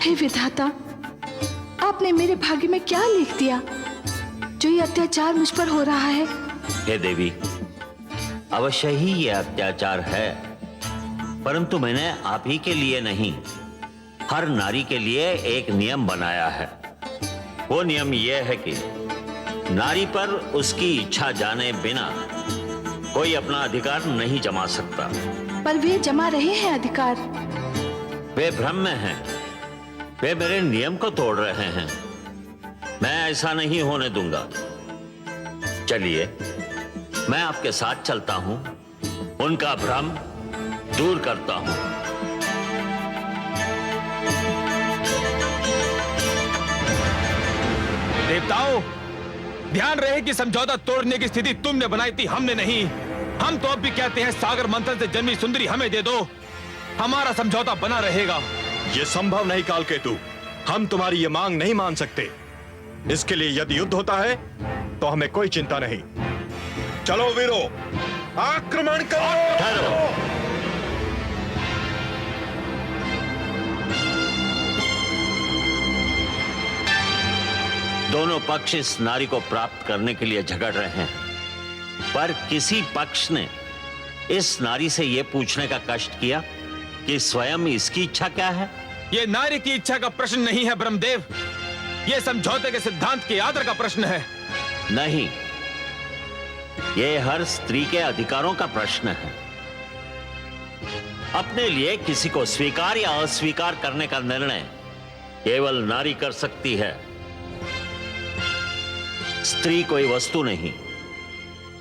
S11: हे विधाता, आपने मेरे भाग्य में क्या लिख दिया जो ये अत्याचार मुझ पर हो रहा है?
S13: हे देवी, अवश्य ही ये अत्याचार है, परंतु मैंने आप ही के लिए नहीं, हर नारी के लिए एक नियम बनाया है। वो नियम यह है कि नारी पर उसकी इच्छा जाने बिना कोई अपना अधिकार नहीं जमा सकता।
S11: पर वे जमा रहे हैं अधिकार।
S13: वे भ्रम में हैं, वे मेरे नियम को तोड़ रहे हैं। मैं ऐसा नहीं होने दूंगा। चलिए, मैं आपके साथ चलता हूं, उनका भ्रम दूर करता हूं।
S1: देवताओं, ध्यान रहे कि समझौता तोड़ने की स्थिति तुमने बनाई थी, हमने नहीं। हम तो अब भी कहते हैं सागर मंथन से जन्मी सुंदरी हमें दे दो, हमारा समझौता बना रहेगा।
S15: यह संभव नहीं कालकेतु, हम तुम्हारी ये मांग नहीं मान सकते। इसके लिए यदि युद्ध होता है तो हमें कोई चिंता नहीं। चलो वीरो, आक्रमण करो।
S13: दोनों पक्ष इस नारी को प्राप्त करने के लिए झगड़ रहे हैं, पर किसी पक्ष ने इस नारी से यह पूछने का कष्ट किया कि स्वयं इसकी इच्छा क्या है?
S1: यह नारी की इच्छा का प्रश्न नहीं है ब्रह्मदेव, यह समझौते के सिद्धांत के आदर का प्रश्न है।
S13: नहीं, यह हर स्त्री के अधिकारों का प्रश्न है। अपने लिए किसी को स्वीकार या अस्वीकार करने का निर्णय केवल नारी कर सकती है। स्त्री कोई वस्तु नहीं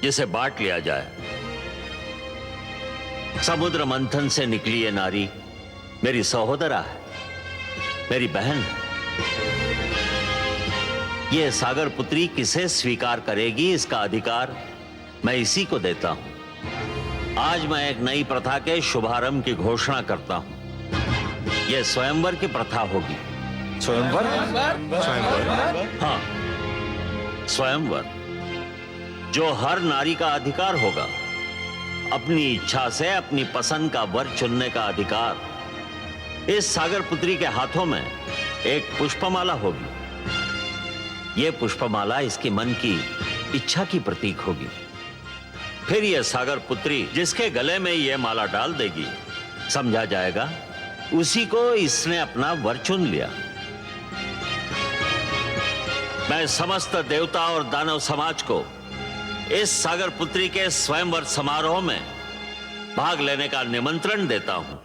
S13: जिसे बांट लिया जाए। समुद्र मंथन से निकली ये नारी मेरी सहोदरा है, मेरी बहन है। ये सागर पुत्री किसे स्वीकार करेगी, इसका अधिकार मैं इसी को देता हूं। आज मैं एक नई प्रथा के शुभारंभ की घोषणा करता हूं। यह स्वयंवर की प्रथा होगी।
S1: स्वयंवर?
S13: हाँ, स्वयंवर, जो हर नारी का अधिकार होगा। अपनी इच्छा से अपनी पसंद का वर चुनने का अधिकार। इस सागर पुत्री के हाथों में एक पुष्पमाला होगी। यह पुष्पमाला इसके मन की इच्छा की प्रतीक होगी। फिर यह सागर पुत्री जिसके गले में यह माला डाल देगी, समझा जाएगा उसी को इसने अपना वर चुन लिया। मैं समस्त देवता और दानव समाज को इस सागर पुत्री के स्वयंवर समारोह में भाग लेने का निमंत्रण देता हूं।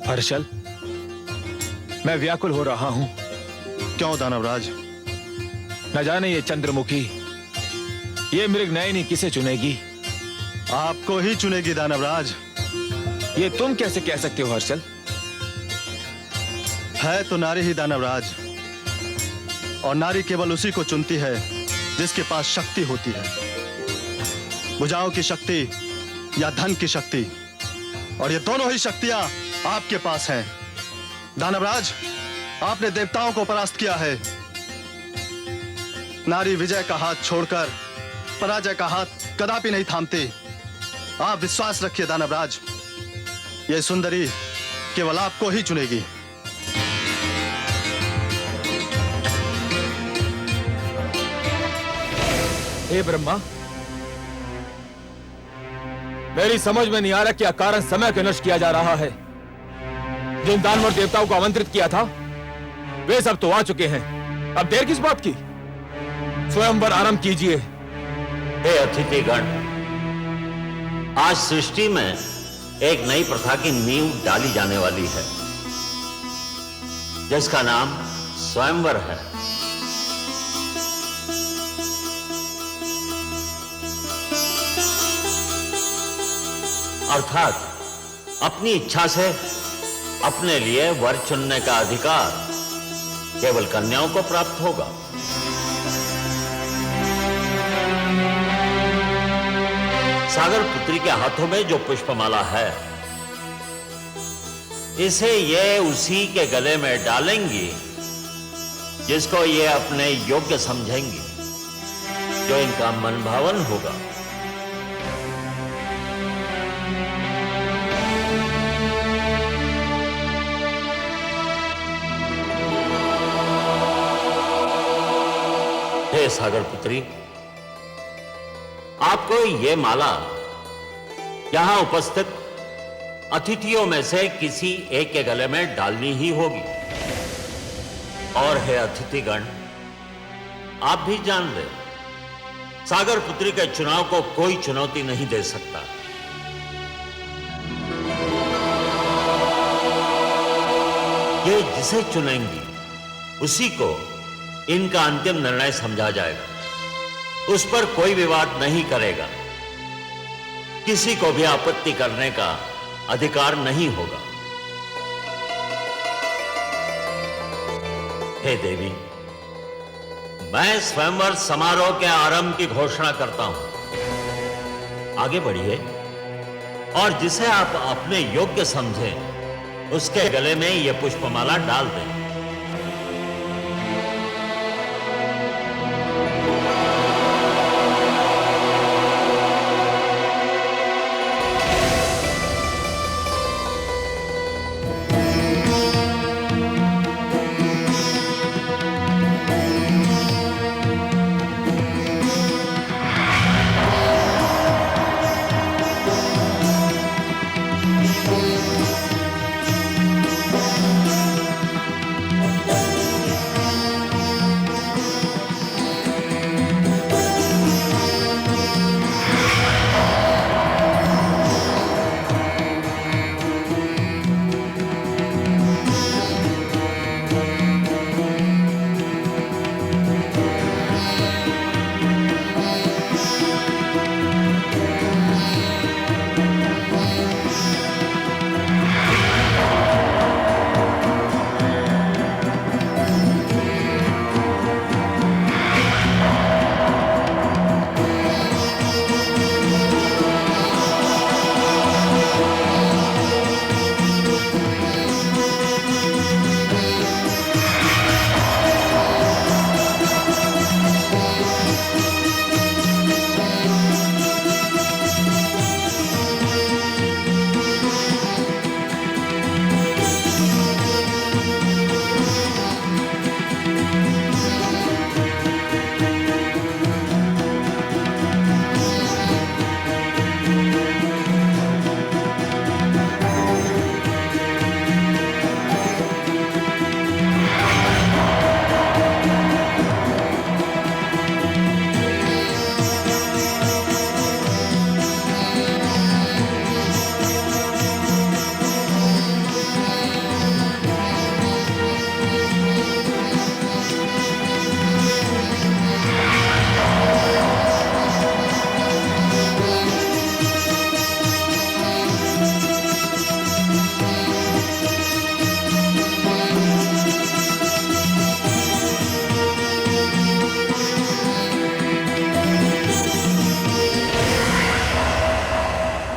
S5: हर्षल, मैं व्याकुल हो रहा हूं।
S4: क्यों दानवराज?
S5: न जाने ये चंद्रमुखी, ये मृग नयनी किसे चुनेगी?
S4: आपको ही चुनेगी दानवराज।
S5: ये तुम कैसे कह सकते हो हर्षल?
S4: है तो नारी ही दानवराज, और नारी केवल उसी को चुनती है जिसके पास शक्ति होती है। भुजाओं की शक्ति या धन की शक्ति, और ये दोनों ही शक्तियां आपके पास हैं। दानवराज, आपने देवताओं को परास्त किया है। नारी विजय का हाथ छोड़कर पराजय का हाथ कदापि नहीं थामती। आप विश्वास रखिए दानवराज, ये सुंदरी केवल आपको ही चुनेगी।
S5: हे ब्रह्मा, मेरी समझ में नहीं आ रहा क्या कारण समय को नष्ट किया जा रहा है। जिन दानवर देवताओं को आमंत्रित किया था वे सब तो आ चुके हैं। अब देर किस बात की? स्वयंवर आरंभ कीजिए।
S13: हे अतिथिगण, आज सृष्टि में एक नई प्रथा की नींव डाली जाने वाली है, जिसका नाम स्वयंवर है। अर्थात अपनी इच्छा से अपने लिए वर चुनने का अधिकार केवल कन्याओं को प्राप्त होगा। सागर पुत्री के हाथों में जो पुष्पमाला है, इसे ये उसी के गले में डालेंगी जिसको ये अपने योग्य समझेंगी, जो इनका मन भावन होगा। हे सागर पुत्री, आपको ये माला यहां उपस्थित अतिथियों में से किसी एक के गले में डालनी ही होगी। और हे अतिथिगण, आप भी जान ले, सागर पुत्री के चुनाव को कोई चुनौती नहीं दे सकता। ये जिसे चुनेंगी उसी को इनका अंतिम निर्णय समझा जाएगा। उस पर कोई विवाद नहीं करेगा, किसी को भी आपत्ति करने का अधिकार नहीं होगा। हे देवी, मैं स्वयंवर समारोह के आरंभ की घोषणा करता हूं। आगे बढ़िए और जिसे आप अपने योग्य समझें उसके गले में यह पुष्पमाला डाल दें।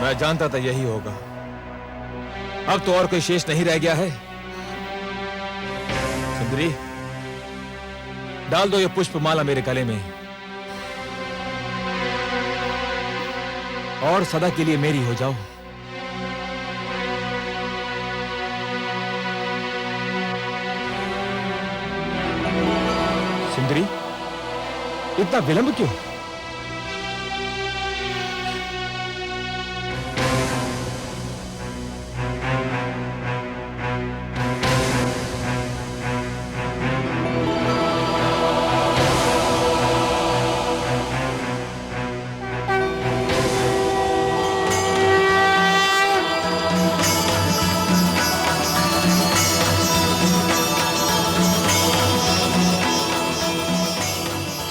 S16: मैं जानता था यही होगा। अब तो और कोई शेष नहीं रह गया है। सुंदरी, डाल दो ये पुष्पमाला मेरे गले में और सदा के लिए मेरी हो जाओ। सुंदरी, इतना विलंब क्यों?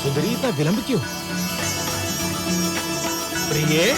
S16: सुंदरी, इतना विलंब क्यों? प्रिय,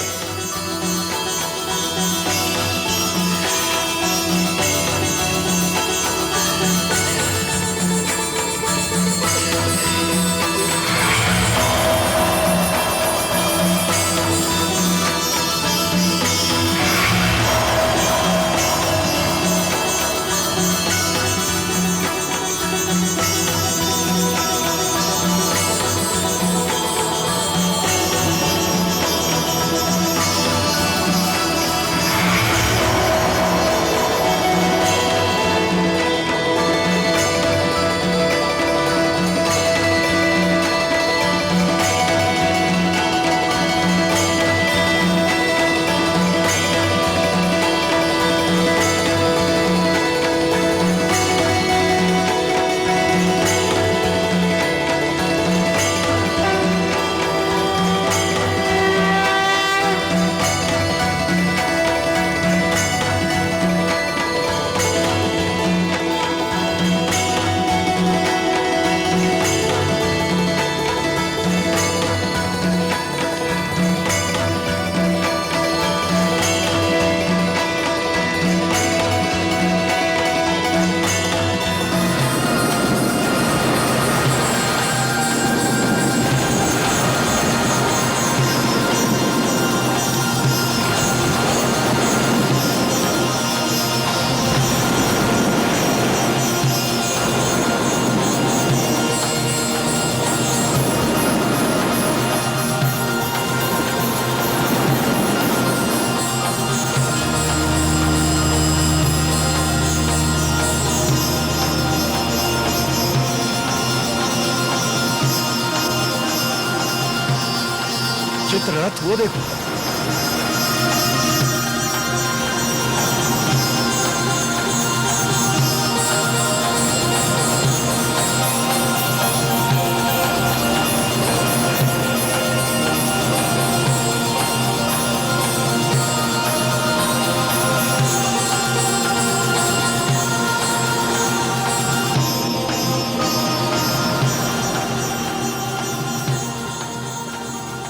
S16: चित्ररथ वो देखो।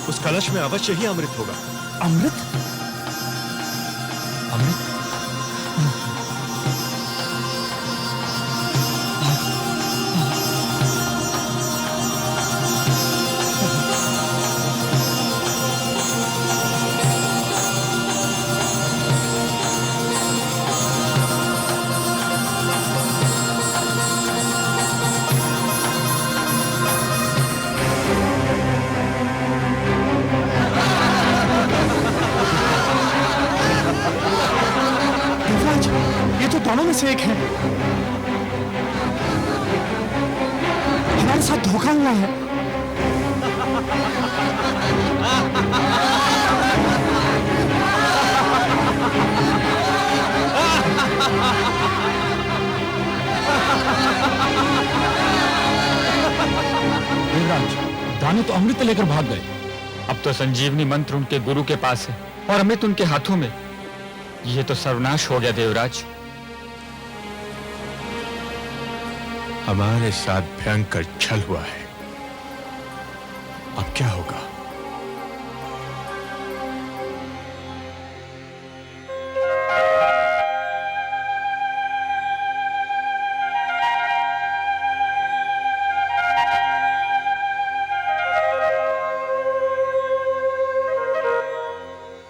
S15: उस कलश में अवश्य ही अमृत होगा।
S9: अमृत?
S8: अमृत?
S9: दोनों में से एक है। हमारे साथ धोखा हुआ है।
S5: देवराज, दानव तो अमृत लेकर भाग गए। अब तो संजीवनी मंत्र उनके गुरु के पास है और अमृत उनके हाथों में। यह तो सर्वनाश हो गया देवराज।
S15: हमारे साथ भयंकर छल हुआ है। अब क्या होगा?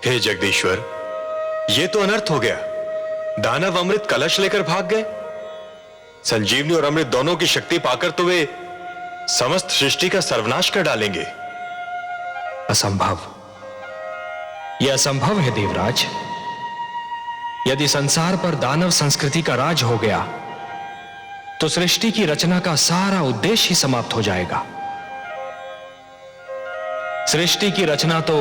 S15: हे जगदीश्वर,
S1: ये तो अनर्थ हो गया। दानव अमृत कलश लेकर भाग गए। संजीवनी और अमृत दोनों की शक्ति पाकर तो वे समस्त सृष्टि का सर्वनाश कर डालेंगे।
S5: असंभव, यह असंभव है देवराज। यदि संसार पर दानव संस्कृति का राज हो गया तो सृष्टि की रचना का सारा उद्देश्य ही समाप्त हो जाएगा। सृष्टि की रचना तो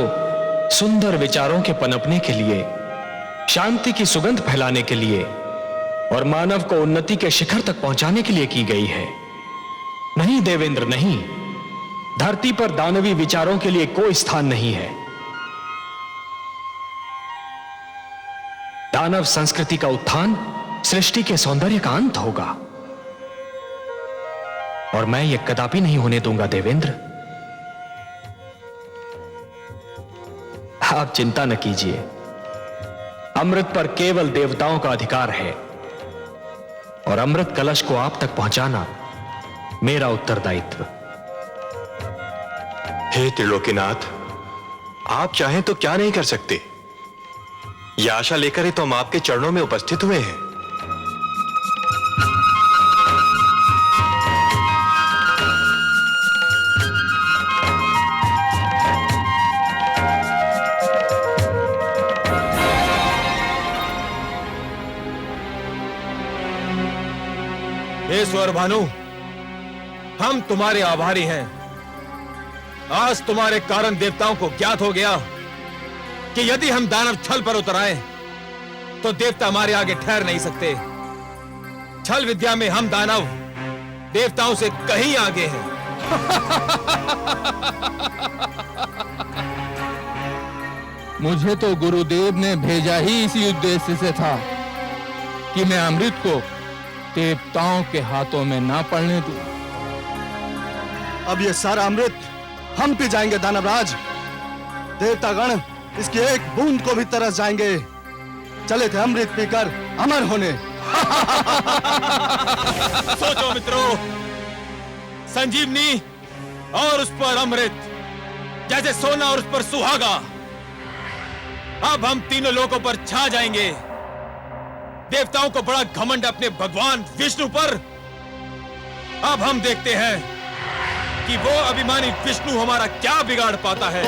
S5: सुंदर विचारों के पनपने के लिए, शांति की सुगंध फैलाने के लिए और मानव को उन्नति के शिखर तक पहुंचाने के लिए की गई है। नहीं देवेंद्र, नहीं। धरती पर दानवी विचारों के लिए कोई स्थान नहीं है। दानव संस्कृति का उत्थान सृष्टि के सौंदर्य का अंत होगा और मैं यह कदापि नहीं होने दूंगा देवेंद्र। आप चिंता न कीजिए, अमृत पर केवल देवताओं का अधिकार है और अमृत कलश को आप तक पहुंचाना मेरा उत्तरदायित्व।
S1: हे त्रिलोकीनाथ, आप चाहें तो क्या नहीं कर सकते। यह आशा लेकर ही तो हम आपके चरणों में उपस्थित हुए हैं।
S16: हे स्वर भानु, हम तुम्हारे आभारी हैं। आज तुम्हारे कारण देवताओं को ज्ञात हो गया कि यदि हम दानव छल पर उतर आए तो देवता हमारे आगे ठहर नहीं सकते। छल विद्या में हम दानव देवताओं से कहीं आगे हैं।
S17: मुझे तो गुरुदेव ने भेजा ही इसी उद्देश्य से था कि मैं अमृत को देवताओं के हाथों में ना पड़ने दूं।
S4: अब ये सारा अमृत हम पी जाएंगे दानवराज। देवतागण इसकी एक बूंद को भी तरस जाएंगे। चले थे अमृत पीकर अमर होने।
S16: सोचो मित्रों, संजीवनी और उस पर अमृत जैसे सोना और उस पर सुहागा। अब हम तीनों लोगों पर छा जाएंगे। देवताओं को बड़ा घमंड अपने भगवान विष्णु पर। अब हम देखते हैं कि वो अभिमानी विष्णु हमारा क्या बिगाड़ पाता है।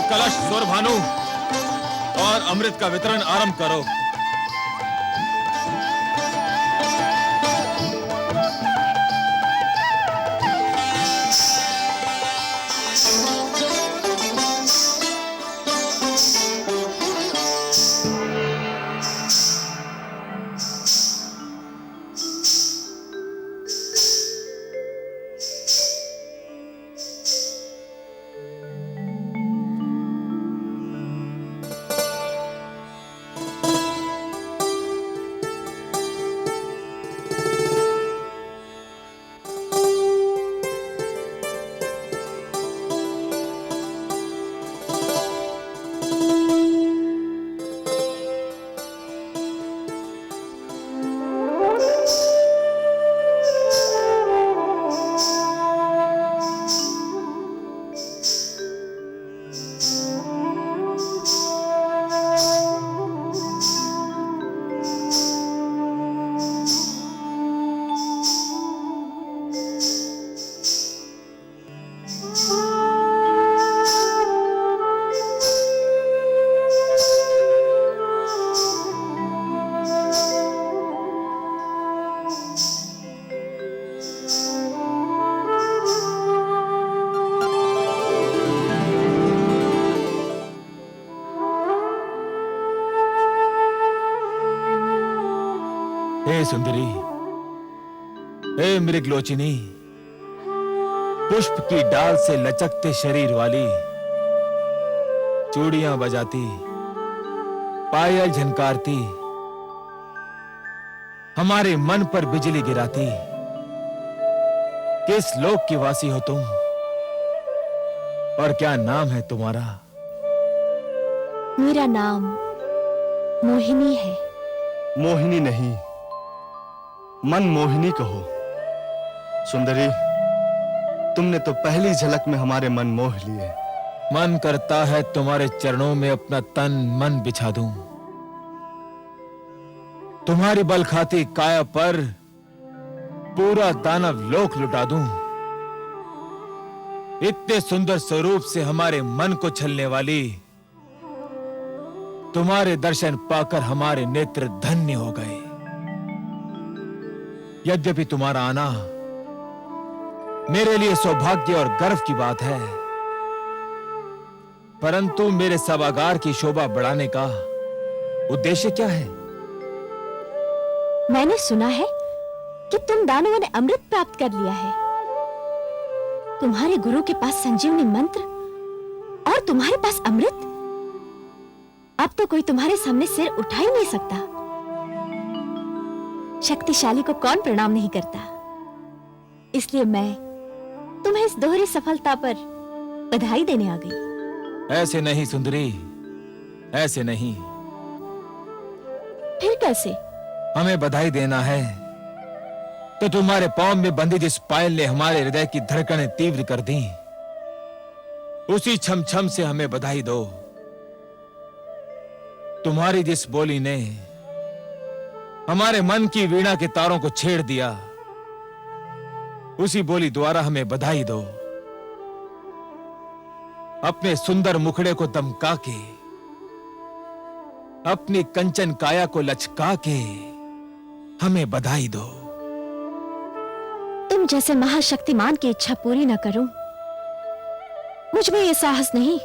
S16: कलश स्वर भानु और अमृत का वितरण आरंभ करो। हे सुंदरी, हे मृगलोचिनी, पुष्प की डाल से लचकते शरीर वाली,
S3: चूड़ियां बजाती, पायल झनकारती, हमारे मन पर बिजली गिराती। किस लोक की वासी हो तुम और क्या नाम है तुम्हारा?
S18: मेरा नाम मोहिनी है।
S4: मोहिनी नहीं, मनमोहिनी कहो। सुंदरी, तुमने तो पहली झलक में हमारे मन मोह लिए।
S3: मन करता है तुम्हारे चरणों में अपना तन मन बिछा दूं, तुम्हारी बल खाती काया पर पूरा दानव लोक लुटा दूं। इतने सुंदर स्वरूप से हमारे मन को छलने वाली, तुम्हारे दर्शन पाकर हमारे नेत्र धन्य हो गए। यद्यपि तुम्हारा आना मेरे लिए सौभाग्य और गर्व की बात है, परंतु मेरे सभागार की शोभा बढ़ाने का उद्देश्य क्या है?
S18: मैंने सुना है कि तुम दानवों ने अमृत प्राप्त कर लिया है। तुम्हारे गुरु के पास संजीवनी मंत्र और तुम्हारे पास अमृत। अब तो कोई तुम्हारे सामने सिर उठा ही नहीं सकता। शक्तिशाली को कौन प्रणाम नहीं करता। इसलिए मैं तुम्हें इस दोहरी सफलता पर बधाई देने आ गई।
S3: ऐसे नहीं सुंदरी, ऐसे नहीं।
S18: फिर कैसे?
S3: हमें बधाई देना है तो तुम्हारे पांव में बंधी जिस पायल ने हमारे हृदय की धड़कनें तीव्र कर दी, उसी छम छम से हमें बधाई दो। तुम्हारी जिस बोली ने हमारे मन की वीणा के तारों को छेड़ दिया, उसी बोली द्वारा हमें बधाई दो। अपने सुंदर मुखड़े को दमका के, अपनी कंचन काया को लचका के हमें बधाई दो।
S18: तुम जैसे महाशक्तिमान की इच्छा पूरी न करूं, मुझ में यह साहस नहीं।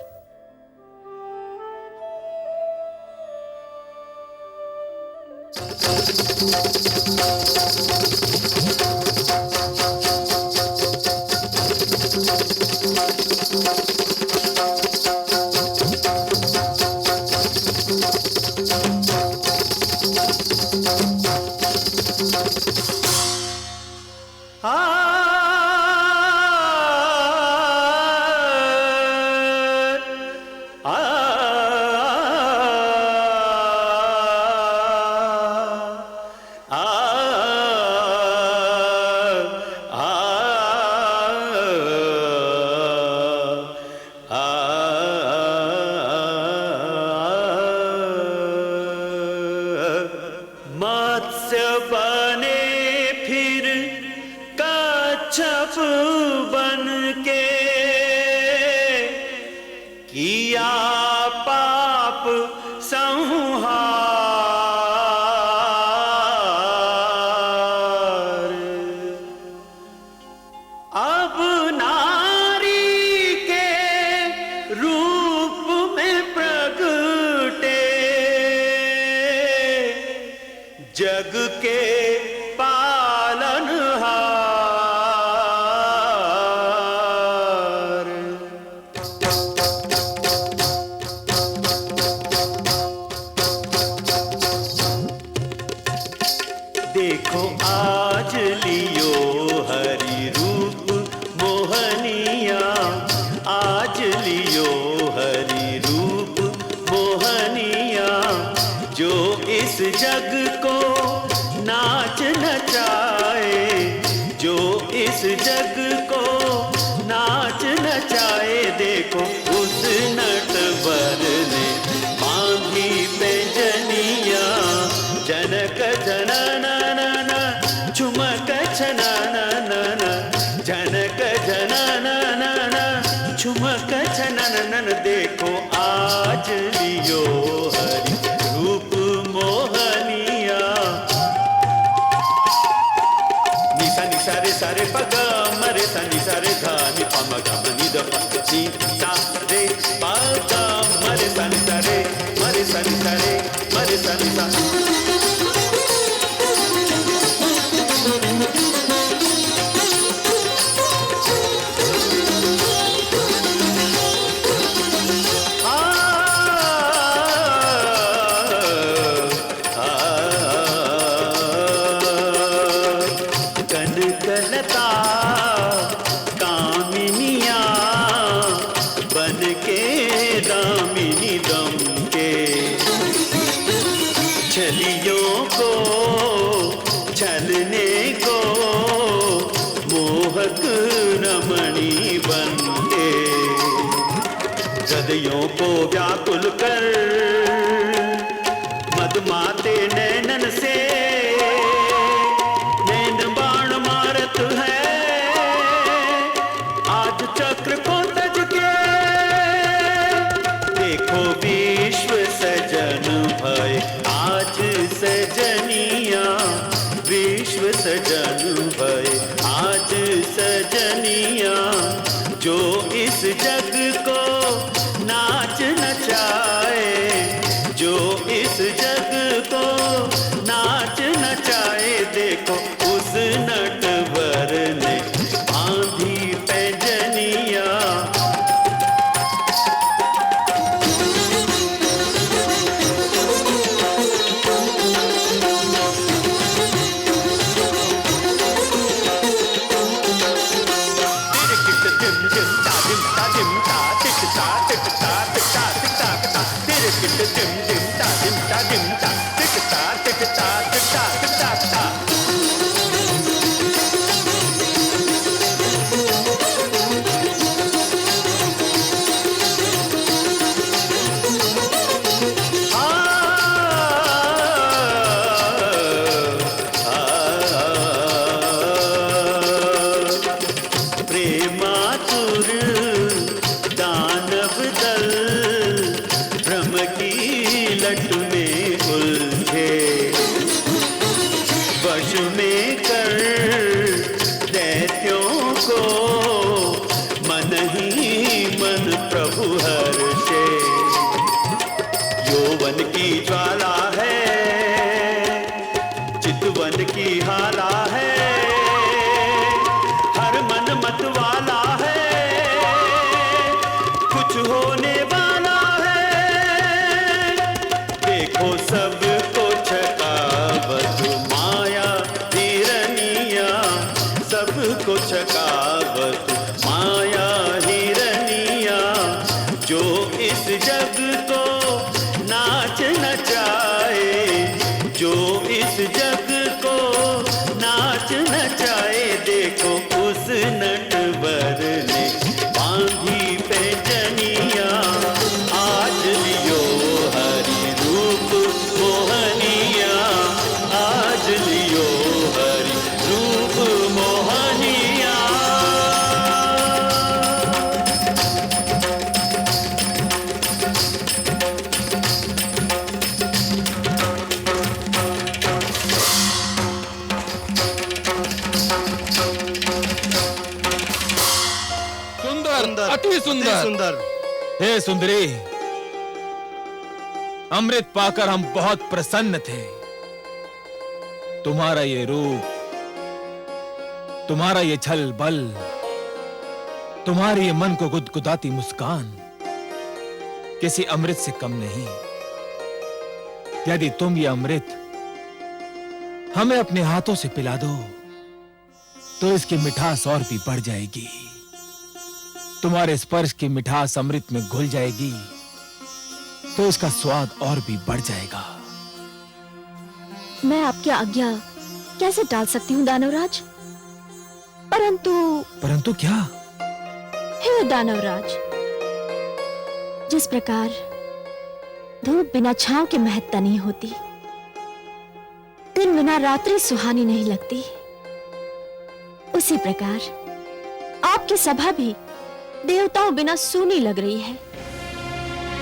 S12: मत्स्य बने फिर कच्छप बन के, किया पाप संहार। अब नारी के रूप में प्रगटे, जग के पालनहार। देखो आज लियो हरि रूप मोहनिया, आज लियो हरि रूप मोहनिया, जो इस जग को नाच नचाए, जो इस जग को नाच नचाए। देखो उस नटवर ने बांधी पैंजनिया, जनक जननन झुमक छननन, जनक जननन झुमक छननन। देखो आज लियो हरि रूप मोहनिया। निसा निसा रे सारे पग मरे सा निसा रे धा नि पम ग म नि द प नि सा रे पग मरे सा निसा रे मरे सा निसा रे मरे सा निसा। आ दामिनी दम के छलियों को छलने को मोहक रमणी बनके हृदयों को व्याकुल कर मदमाते नैनन से नैन बाण मारत है आज चक्र को तज के देखो विश्व सजन भय आज सजनिया विश्व सजन भय आज सजनिया जो इस जग को नाच नचाए जो इस जग को नाच नचाए देखो उस नटवर ने बांधी पैंजनिया प्रेमातुर दानव दल भ्रम की लट में उलझे वश में कर दैत्यों को मन ही मन प्रभु हर्षे यौवन की ज्वाला है चितवन की हाला है हर मन मत वाला है कुछ होने वाला है देखो सबको छकावत माया हिरनिया सबको छकावत माया हिरनिया जो इस जग को नाच नचाए जो इस जग को नाच नचाए देखो उस नटवर ने बांधी पैंजनिया आज लियो हरि रूप मोहनिया आज लियो हरि रूप मोहनिया
S17: अति सुंदर।
S16: हे सुंदरी, अमृत पाकर हम बहुत प्रसन्न थे। तुम्हारा ये रूप, तुम्हारा ये छल बल, तुम्हारी ये मन को गुदगुदाती मुस्कान किसी अमृत से कम नहीं। यदि तुम ये अमृत हमें अपने हाथों से पिला दो तो इसकी मिठास और भी बढ़ जाएगी। तुम्हारे स्पर्श की मिठास अमृत में घुल जाएगी तो इसका स्वाद और भी बढ़ जाएगा।
S18: मैं आपकी आज्ञा कैसे टाल सकती हूँ दानवराज? परंतु
S16: क्या?
S18: हे दानवराज, जिस प्रकार धूप बिना छांव के महत्ता नहीं होती, दिन बिना रात्रि सुहानी नहीं लगती, उसी प्रकार आपकी सभा भी देवताओं बिना सूनी लग रही है।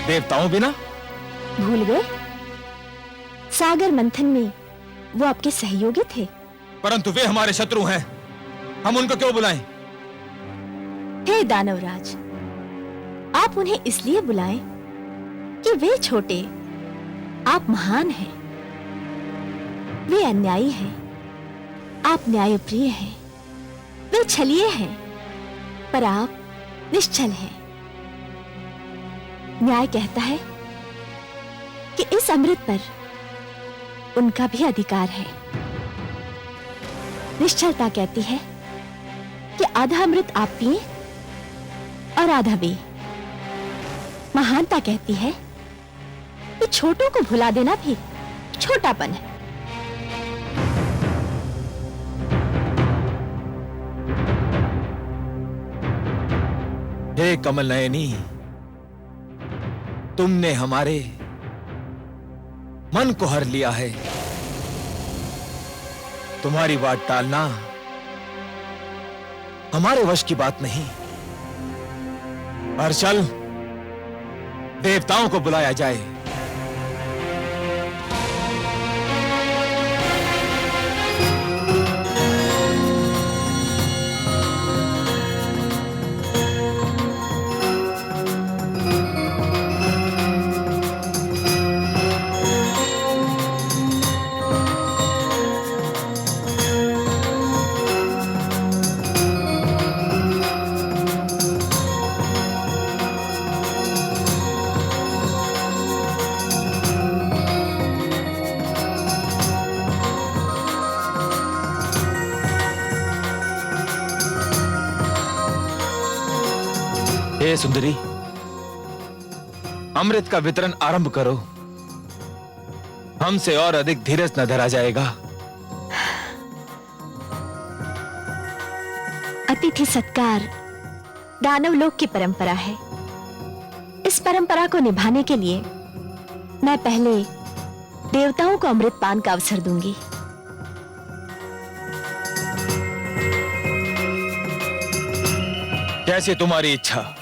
S16: देवताओं बिना?
S18: भूल गए? सागर मंथन में वो आपके सहयोगी थे।
S16: परंतु वे हमारे शत्रु हैं, हम उनको क्यों बुलाएं?
S18: हे दानवराज, आप उन्हें इसलिए बुलाएं कि वे छोटे, आप महान हैं। वे अन्यायी हैं, आप न्यायप्रिय हैं। वे छलिए हैं, पर आप निश्चल हैं। न्याय कहता है कि इस अमृत पर उनका भी अधिकार है। निश्चलता कहती है कि आधा अमृत आप पिए और आधा वे। महानता कहती है कि छोटों को भुला देना भी छोटापन है।
S16: हे कमल नयनी, तुमने हमारे मन को हर लिया है। तुम्हारी बात टालना हमारे वश की बात नहीं। पर चल, देवताओं को बुलाया जाए। हे सुंदरी, अमृत का वितरण आरंभ करो। हमसे और अधिक धीरज न धरा जाएगा।
S18: अतिथि सत्कार दानव लोक की परंपरा है। इस परंपरा को निभाने के लिए मैं पहले देवताओं को अमृत पान का अवसर दूंगी।
S16: जैसे तुम्हारी इच्छा।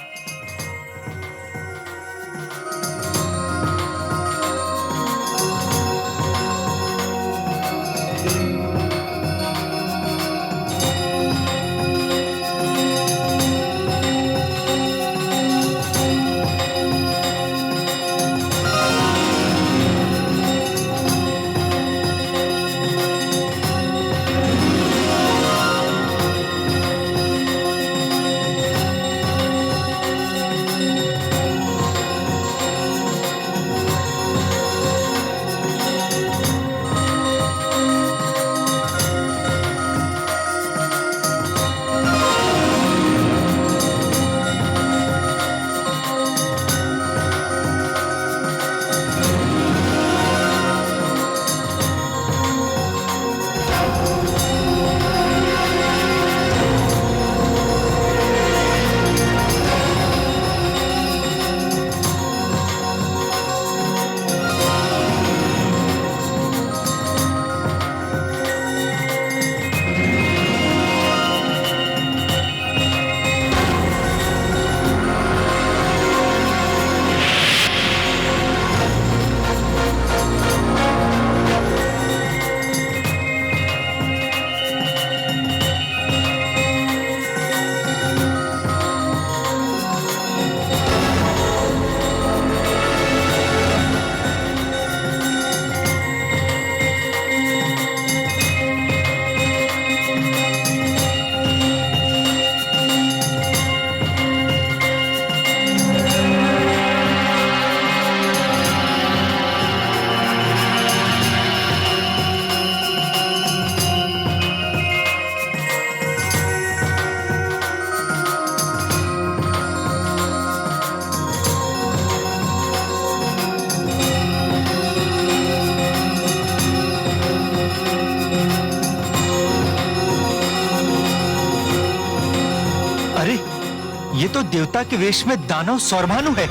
S19: ये तो देवता के वेश में दानव सौरभानु है।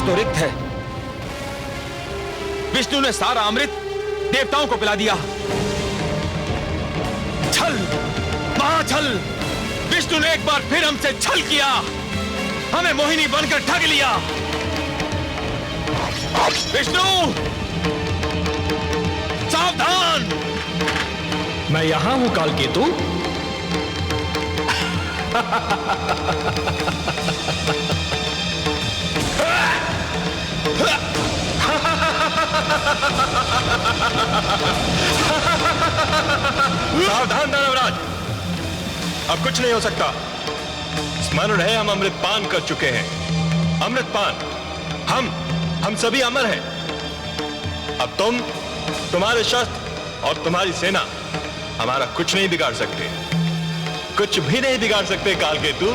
S16: तो रिक्त है। विष्णु ने सारा अमृत देवताओं को पिला दिया। छल, महाछल! विष्णु ने एक बार फिर हमसे छल किया, हमें मोहिनी बनकर ठग लिया। विष्णु, सावधान!
S5: मैं यहां हूं कालकेतु।
S15: सावधान दानवराज, अब कुछ नहीं हो सकता। स्मरण है, हम अमृतपान कर चुके हैं। अमृतपान, हम सभी अमर हैं। अब तुम, तुम्हारे शस्त्र और तुम्हारी सेना हमारा कुछ नहीं बिगाड़ सकते, कुछ भी नहीं बिगाड़ सकते कालकेतु।